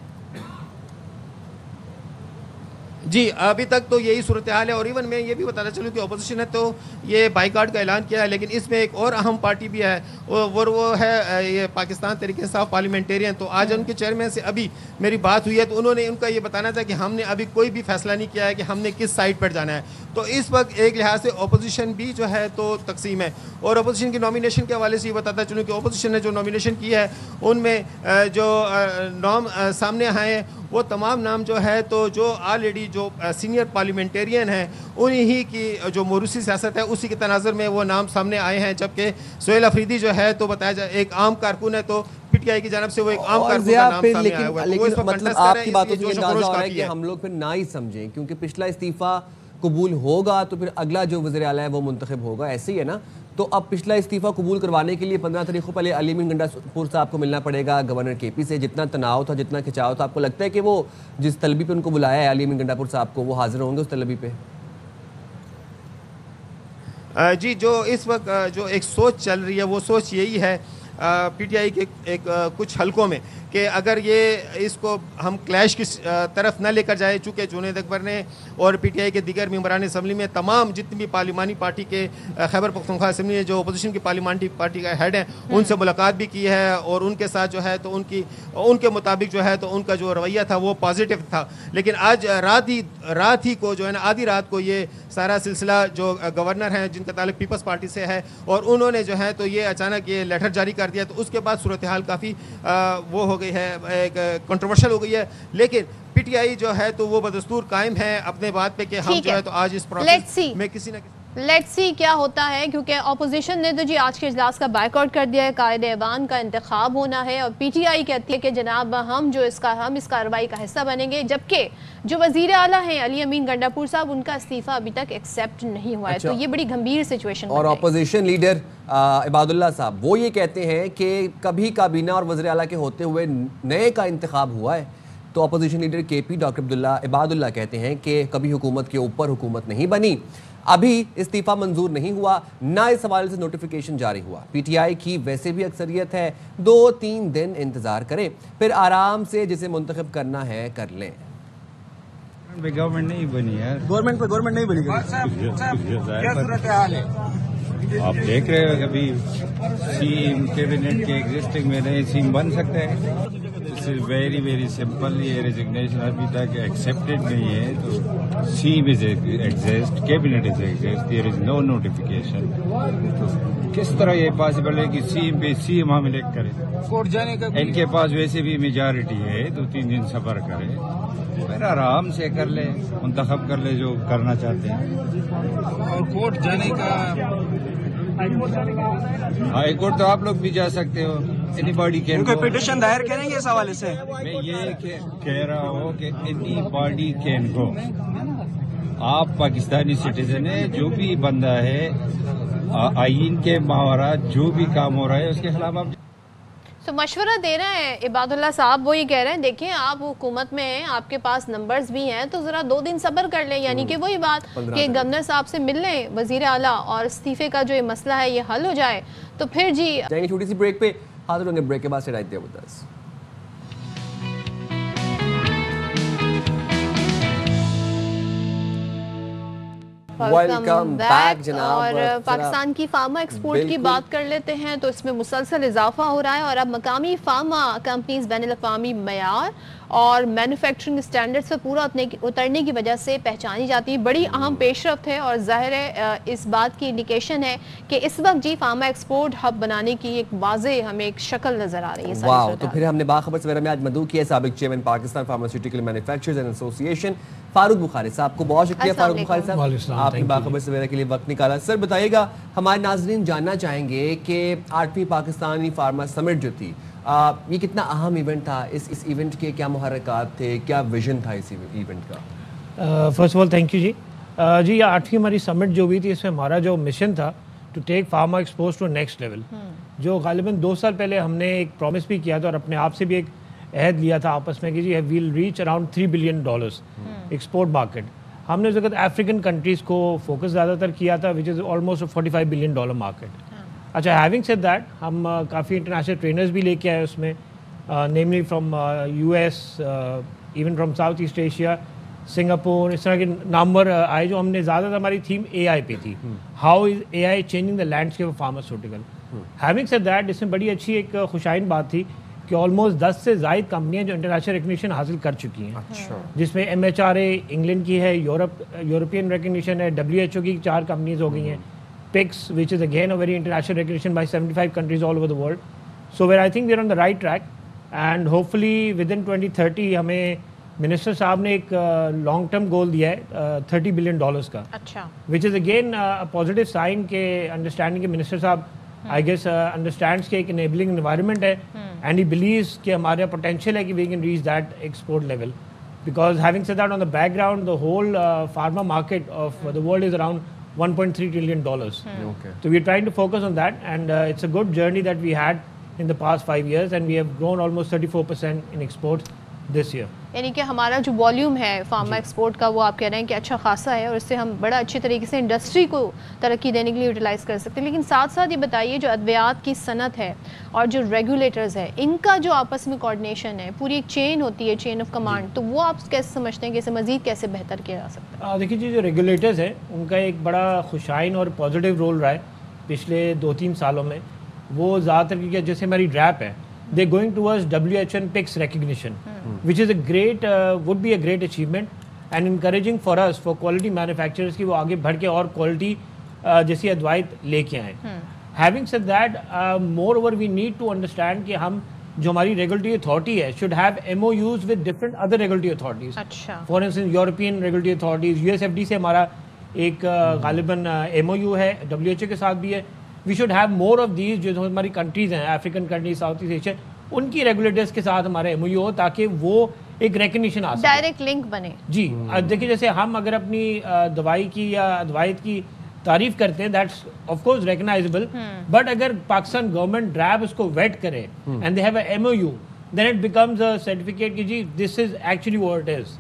جی ابھی تک تو یہی صورتحال ہے اور ایون میں یہ بھی بتانا چلوں کہ اپوزیشن نے تو یہ بائیکاٹ کا اعلان کیا ہے لیکن اس میں ایک اور اہم پارٹی بھی ہے وہ ہے یہ پاکستان تحریک انصاف پارلیمنٹیرین تو آج ان کے چیئرمین سے ابھی میری بات ہوئی ہے تو انہوں نے ان کا یہ بتانا تھا کہ ہم نے ابھی کوئی بھی فیصلہ نہیں کیا ہے کہ ہم نے کس سائٹ پر جانا ہے تو اس وقت ایک لحاظ سے اپوزیشن بھی جو ہے تو تقسیم ہے اور اپوزیشن کی نامینیشن کے حوالے سے یہ بتاتا چلوں کہ اپوزیشن نے جو نامینیشن کی ہے ان میں جو نام سامنے آئے ہیں وہ تمام نام جو ہے تو جو آلریڈی جو سینئر پارلیمنٹیرین ہیں انہی کی جو موروثی سیاست ہے اسی کے تناظر میں وہ نام سامنے آئے ہیں جبکہ سہیل افریدی جو ہے تو بتایا جائے ایک عام کارکن ہے تو پی ٹی آئی کی جانب سے وہ ایک عام کارکن کا نام سامنے آیا ہوا ہے لیکن مطلب آپ کی باتوں سے یہ اندازہ ہو رہا ہے کہ ہم لوگ پھر نہ ہی سمجھیں کیونکہ پچھلا استعفیٰ قبول ہوگا تو پھر اگلا جو وزیر اعلیٰ ہے وہ منتخب ہوگا ایسے ہی ہے نا تو اب پچھلا استعفیٰ قبول کروانے کے لیے 15 تاریخ کو پہلے علی امین گنڈاپور صاحب کو ملنا پڑے گا گورنر کے پی سے جتنا تناؤ تھا جتنا کھچاؤ تھا آپ کو لگتا ہے کہ وہ جس طلبی پہ ان کو بلایا ہے علی امین گنڈاپور صاحب کو وہ حاضر ہوں گے اس طلبی پہ جی جو اس وقت جو ایک سوچ چل رہی ہے وہ سوچ یہی ہے پی ٹی آئی کے ایک کچھ حلقوں میں کہ اگر یہ اس کو ہم کلیش کی طرف نہ لے کر جائے چونکہ جنید اکبر نے اور پی ٹی آئی کے دیگر ممبران اسمبلی میں تمام جتنی بھی پارلیمانی پارٹی کے خیبر پختونخوا اسمبلی میں جو اپوزیشن کی پارلیمانی پارٹی کا ہیڈ ہیں ان سے ملاقات بھی کی ہے اور ان کے ساتھ جو ہے تو ان کے مطابق جو ہے تو ان کا جو رویہ تھا وہ پازیٹیو تھا لیکن آج رات ہی کو جو ہے نا آدھی رات کو یہ سارا سلسلہ جو گورنر ہیں جن کا تعلق پیپلز پارٹی سے ہے اور انہوں نے جو ہے تو یہ اچانک یہ لیٹر جاری کر دیا تو اس کے بعد صورتحال کافی وہ ہو گئی ہے ایک کنٹروورشل ہو گئی ہے لیکن پی ٹی آئی جو ہے تو وہ بدستور قائم ہے اپنے بات پہ کہ ہم جو ہے تو آج اس پروسیس میں کسی نہ کسی لیٹس سی کیا ہوتا ہے، کیونکہ اپوزیشن نے تو جی آج کے اجلاس کا بائیک آؤٹ کر دیا ہے، قائد ایوان کا انتخاب ہونا ہے، اور پی ٹی آئی کہتی ہے کہ جناب ہم اس کارروائی کا حصہ بنیں گے، جبکہ جو وزیر اعلیٰ ہیں علی امین گنڈاپور صاحب، ان کا استعفیٰ ابھی تک ایکسیپٹ نہیں ہوا ہے. تو یہ بڑی گھمبیر سچویشن. اور اپوزیشن لیڈر عباد اللہ صاحب وہ یہ کہتے ہیں کہ کبھی کابینہ اور وزیر اعلیٰ کے ہوتے ہوئے نئے کا انتخاب ہوا ہے. تو اپوزیشن لیڈر کے پی ڈاکٹر عباد اللہ کہتے ہیں کہ کبھی حکومت کے اوپر حکومت نہیں بنی، ابھی استعفیٰ منظور نہیں ہوا، نہ اس حوالے سے نوٹیفیکیشن جاری ہوا. پی ٹی آئی کی ویسے بھی اکثریت ہے، 2-3 دن انتظار کریں، پھر آرام سے جسے منتخب کرنا ہے کر لیں. گورنمنٹ نہیں بنی ہے، گورنمنٹ نہیں بنی. کیا صورتحال ہے آپ دیکھ رہے ہو؟ کبھی سیم کیبنٹ کے ایگزسٹنگ میں نئے سیم بن سکتے ہیں. دس از ویری ویری سمپل. یہ ریزگنیشن ابھی تک ایکسیپٹڈ نہیں ہے، تو سیم از ایگزسٹ، کیبنٹ از ایگزسٹ، دیر از نو نوٹیفیکیشن. تو کس طرح یہ پاسبل ہے کہ سیم پہ سیم ہم الیکٹ کریں؟ کورٹ جانے کا ان کے پاس ویسے بھی میجارٹی ہے، 2-3 دن صبر کریں، پھر آرام سے کر لیں، منتخب کر لیں جو کرنا چاہتے ہیں. اور کورٹ جانے کا ہائی کورٹ تو آپ لوگ بھی جا سکتے ہو. Anybody can go. Petition دائر کریں گے اس حوالے سے؟ میں یہ کہہ رہا ہوں کہ اینی باڈی کین گو. آپ پاکستانی سٹیزن ہیں، جو بھی بندہ ہے آئین کے ماورا جو بھی کام ہو رہا ہے اس کے خلاف آپ تو مشورہ دے رہے ہیں عباد اللہ صاحب. وہ یہ کہہ رہے ہیں دیکھیں آپ حکومت میں ہیں، آپ کے پاس نمبرز بھی ہیں، تو ذرا 2 دن صبر کر لیں. یعنی کہ وہی بات کہ گورنر صاحب سے مل لیں وزیر اعلیٰ، اور استعفے کا جو یہ مسئلہ ہے یہ حل ہو جائے تو پھر جی جائیں گے چھوٹی سی بریک پہ. حاضر ہوں گے بریک کے بعد. سے رائٹ دیا بتاس. ویلکم بیک جناب. اور پاکستان کی فارما ایکسپورٹ کی بات کر لیتے ہیں تو اس میں مسلسل اضافہ ہو رہا ہے، اور اب مقامی فارما کمپنیز بین الاقوامی معیار اور مینوفیکچرنگ سٹینڈرڈز پر پورا اترنے کی وجہ سے پہچانی جاتی ہے. بڑی اہم پیش رفت ہے، اور ظاہر ہے اس بات کی انڈیکیشن ہے کہ اس وقت جی فارما ایکسپورٹ ہب بنانے کی ایک واضح ہمیں ایک شکل نظر آ رہی ہے. واو. تو پھر ہم نے باخبر سویرا میں آج مدعو کیا سابق chairman Pakistan pharmaceutical manufacturers and ایسوسی ایشن فاروق بخاری صاحب کو. بہت شکریہ فاروق بخاری صاحب، آپ نے باخبر سویرا کے لیے وقت نکالا. سر بتائیے گا، ہمارے ناظرین جاننا چاہیں گے کہ 8ویں پاکستانی فارما سمٹ جو تھی، یہ کتنا اہم ایونٹ تھا، اس ایونٹ کے کیا محرکات تھے، کیا ویژن تھا اس ایونٹ کا؟ First of all thank you جی. جی یہ 8ویں ہماری سمٹ جو ہوئی تھی، اس میں ہمارا جو مشن تھا to take pharma export to next level, جو غالباً 2 سال پہلے ہم نے ایک پرومس بھی کیا تھا اور اپنے آپ سے بھی ایک عہد لیا تھا آپس میں کہ جی we'll reach around $3 billion export market. ہم نے اس وقت افریقن کنٹریز کو فوکس زیادہ تر کیا تھا، وچ از آلموسٹ $45 بلین مارکیٹ. اچھا ہیونگ سیڈ دیٹ، ہم کافی انٹرنیشنل ٹرینرز بھی لے کے آئے اس میں، namely from US، even from south east Asia, Singapore, اس طرح کے نامور آئے. جو ہم نے زیادہ تر ہماری تھیم AI پہ تھی، how is AI changing the landscape of pharmaceutical. Having said that, اس میں بڑی اچھی ایک خوشائن بات تھی کہ آلموسٹ 10 سے زائد کمپنیاں جو انٹرنیشنل ریکگنیشن حاصل کر چکی ہیں، جس میں MHRA انگلینڈ کی ہے، یورپین ریکگنیشن ہے، WHO کی 4 کمپنیز ہو گئی ہیں، PICS which is again a very international recognition by 75 countries all over the world. So I think we are on the right track, and hopefully within 2030 ہمیں minister صاحب نے ایک long term goal دیا ہے $30 billion کا. اچھا. which is again a positive sign کہ understanding کہ منسٹر صاحب I guess understands کہ ایک enabling environment ہے, and he believes کہ ہمارا potential ہے کہ we can reach that export level. Because having said that, on the background, the whole pharma market of the world is around $1.3 trillion. Okay. So we're trying to focus on that, and it's a good journey that we had in the past 5 years, and we have grown almost 34% in exports this year. یعنی کہ ہمارا جو volume ہے pharma export کا وہ آپ کہہ رہے ہیں کہ اچھا خاصا ہے, اور اس سے ہم بڑا اچھے طریقے سے انڈسٹری کو ترقی دینے کے لیے یوٹیلائز کر سکتے ہیں. لیکن ساتھ ساتھ یہ بتائیے جو ادویات کی صنعت ہے اور جو ریگولیٹرز ہے, ان کا جو آپس میں کوآرڈینیشن ہے, پوری ایک چین ہوتی ہے, چین آف کمانڈ, تو وہ آپ کیسے سمجھتے ہیں کہ اسے مزید کیسے بہتر کیا جا سکتا ہے؟ دیکھیے جی, جو ریگولیٹرز ہیں ان کا ایک بڑا خوشائن اور پازیٹیو رول رہا ہے پچھلے 2-3 سالوں میں. وہ زیادہ تر کیا, جیسے ہماری ڈریپ ہے, they're going towards WHO and PICS recognition, which is a great, would be a great achievement and encouraging for us, for quality manufacturers کہ وہ آگے بڑھ کے اور quality جیسی ادوائت لے کے آئیں. Having said that, moreover we need to understand کہ ہم جو ہماری regulatory authority ہے should have MOUs with different other regulatory authorities. For instance, European regulatory authorities, USFD سے ہمارا ایک غالباً MOU ہے WHO کے ساتھ بھی ہے. We should have more of these جو ہماری کنٹریز ہیں, African countries, south east Asia, ان کی ریگولیٹرز کے ساتھ ہمارا MOU ہو تاکہ وہ ایک ریکگنیشن آ سکے, ڈائریکٹ لنک بنے. جی دیکھیے جیسے ہم اگر اپنی دوائی کی یا ادوائیت کی تعریف کرتے ہیں that's of course recognisable, but اگر پاکستان گورنمنٹ ڈرائب اس کو ویٹ کرے and they have a MOU then it becomes a certificate کہ جی this is actually what it is.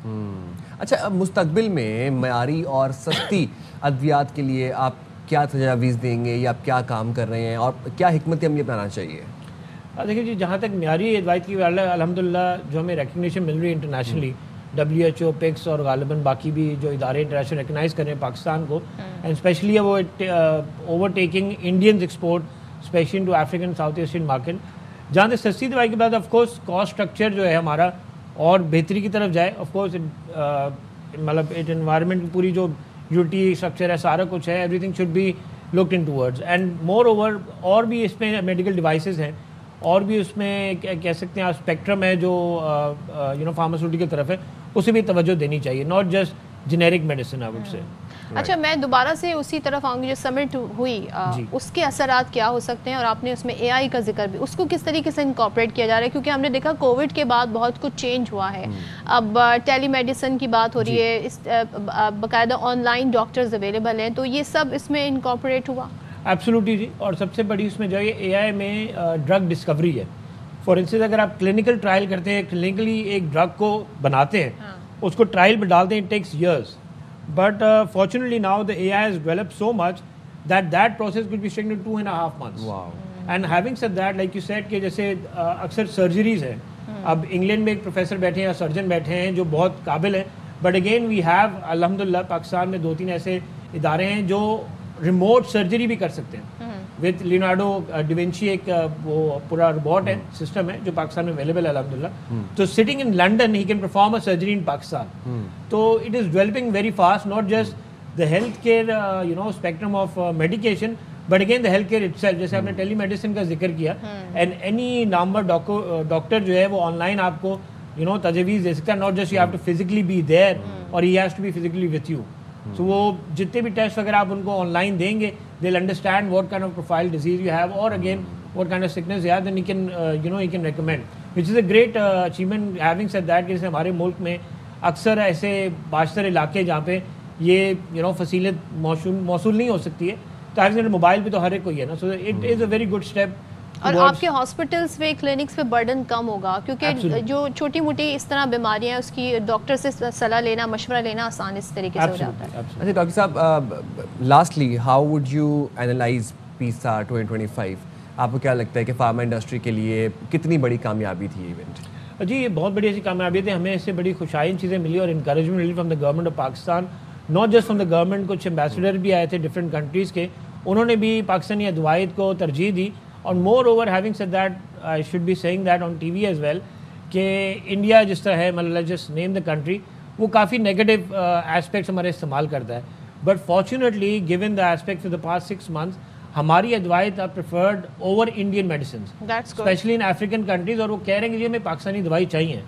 اچھا, مستقبل میں معیاری اور سستی ادویات کے لیے آپ کیا تجاویز دیں گے یا آپ کیا کام کر رہے ہیں اور کیا حکمت عملی اپنانا چاہیے؟ دیکھیے جی, جہاں تک معیاری ادوائیت کی الحمدللہ جو ہمیں ریکگنیشن مل رہی ہے انٹرنیشنلی, WHO, PICS اور غالباً باقی بھی جو ادارے انٹرنیشنل ریکگنائز کر رہے ہیں پاکستان کو, اینڈ اسپیشلی وہ overtaking Indians export especially into African South Asian market. جہاں تک سستی دوائی کے بعد آف کورس کاسٹ اسٹرکچر جو ہے ہمارا اور بہتری کی طرف جائے. آف کورس مطلب انوائرمنٹ کی پوری جو یوٹی اسٹرکچر ہے سارا کچھ ہے, everything should be looked in towards, and moreover اور بھی اس میں میڈیکل ڈیوائسز ہیں اور بھی اس میں کہہ سکتے ہیں اسپیکٹرم ہے جو فارماسیوٹیکل طرف ہے, اسے بھی توجہ دینی چاہیے, not just generic medicine I would say. اچھا, میں دوبارہ سے اسی طرف آؤں گی. جو سمٹ ہوئی اس کے اثرات کیا ہو سکتے ہیں, اور آپ نے اس میں AI کا ذکر بھی, اس کو کس طریقے سے انکارپوریٹ کیا جا رہا ہے, کیونکہ ہم نے دیکھا کووڈ کے بعد بہت کچھ چینج ہوا ہے. اب ٹیلی میڈیسن کی بات ہو رہی ہے, باقاعدہ آن لائن ڈاکٹرز اویلیبل ہیں, تو یہ سب اس میں انکارپوریٹ ہوا؟ ایبسولوٹلی جی, اور سب سے بڑی اس میں جو ہے AI میں ڈرگ ڈسکوری ہے. فار انسٹنس اگر آپ کلینکل ٹرائل کرتے ہیں, کلینکلی ایک ڈرگ کو بناتے ہیں, اس کو ٹرائل میں ڈالتے ہیں, it takes years. But fortunately now the AI has developed so much that process could be taken in 2.5 months. Wow. And having said that, like you said کہ جیسے اکثر سرجریز ہیں, اب انگلینڈ میں ایک پروفیسر بیٹھے ہیں یا سرجن بیٹھے ہیں جو بہت قابل ہیں, بٹ اگین وی ہیو الحمدللہ پاکستان میں 2-3 ایسے ادارے ہیں جو ریموٹ سرجری بھی کر سکتے ہیں. وتھ لیونارڈو ڈیونچی ایک وہ پورا روبوٹ ہے, سسٹم ہے جو پاکستان میں اویلیبل ہے الحمدللہ. تو سٹنگ ان لنڈن ہی can perform a surgery in Pakistan. تو it is developing very fast, not just the health care spectrum of medication, but again the health care itself. جیسے آپ نے ٹیلی میڈیسن کا ذکر کیا, اینڈ اینی نمبر ڈاکٹر جو ہے وہ آن لائن آپ کو تجویز دے سکتا ہے, not just you have to physically be there اور he has to be physically with you. So وہ جتنے بھی ٹیسٹ وغیرہ آپ ان کو آن لائن دیں گے, they'll understand what kind of profile disease you have or again what kind of sickness you have, then he can he can recommend, which is a great achievement. Having said that, کہ ہمارے ملک میں اکثر ایسے باشتر علاقے جہاں پہ یہ فصیلت موصول نہیں ہو سکتی ہے, تو having said موبائل پہ تو ہر ایک کوئی ہے نا, so it is a very good step. اور آپ کے ہاسپٹلس پہ, کلینکس پہ برڈن کم ہوگا, کیونکہ جو چھوٹی موٹی اس طرح بیماریاں ہیں اس کی ڈاکٹر سے صلاح لینا, مشورہ لینا آسان اس طریقے سے ہو جاتا ہے. اچھا ڈاکٹر صاحب, lastly how would you analyze PISA 2025؟ آپ کو کیا لگتا ہے کہ فارما انڈسٹری کے لیے کتنی بڑی کامیابی تھی ایونٹ؟ جی یہ بہت بڑی ایسی کامیابی تھی, ہمیں اس سے بڑی خوشائن چیزیں ملی اور انکریجمنٹ ملی from the government of Pakistan, not just from the government. کچھ ایمبیسڈر بھی آئے تھے ڈفرینٹ کنٹریز کے, انہوں نے بھی پاکستانی ادوائیت کو ترجیح دی. اور moreover having said that, I should be seeing that on TV as well, کہ انڈیا جس طرح ہے, مطلب جسٹ نیم دا کنٹری, وہ کافی نیگیٹو ایسپیکٹس ہمارے استعمال کرتا ہے. But fortunately given the aspects of the past 6 months, ہماری ادوائیت are preferred over Indian medicines, especially in African countries, اور وہ کہہ رہے ہیں کہ جی ہمیں پاکستانی دوائی چاہیے.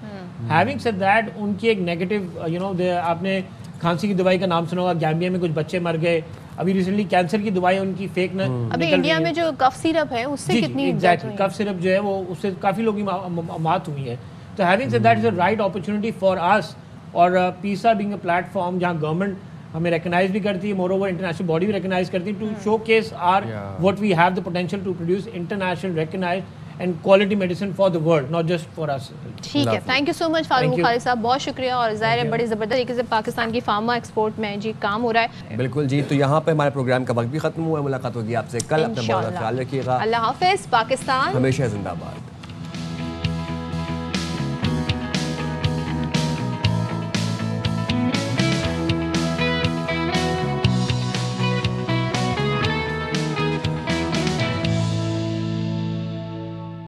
ہیونگ سیڈ دیٹ, ان کی ایک نیگیٹو آپ نے کھانسی کی دوائی کا نام سنا ہوگا, گیمبیا میں کچھ بچے مر گئے, ابھی ریسنٹلی کینسر کی دوائی ان کی فیک ابھی انڈیا میں جو کف سیرپ ہے اس سے کتنی کف سیرپ جو ہے وہ اس سے کافی لوگوں کی موت ہوئی ہے. تو having said that is a right opportunity for us, اور PISA being a platform جہاں گورنمنٹ ہمیں ریکگنائز بھی کرتی ہے, مور اوور انٹرنیشنل باڈی بھی ریکگنائز کرتی ہے, to showcase are what we have the potential to produce international recognise and quality medicine for the world, not just for us. ٹھیک ہے, تھینک یو سو مچ فاروق خالد صاحب, بہت شکریہ. اور ظاہر ہے بڑی زبردست طریقے سے پاکستان کی فارما ایکسپورٹ میں جی کام ہو رہا ہے. بالکل جی, تو یہاں پہ ہمارے پروگرام کا وقت بھی ختم ہوا ہے. ملاقات ہوگی آپ سے کل, اپنا بہت خیال رکھیے گا. اللہ حافظ. پاکستان ہمیشہ زندہ باد.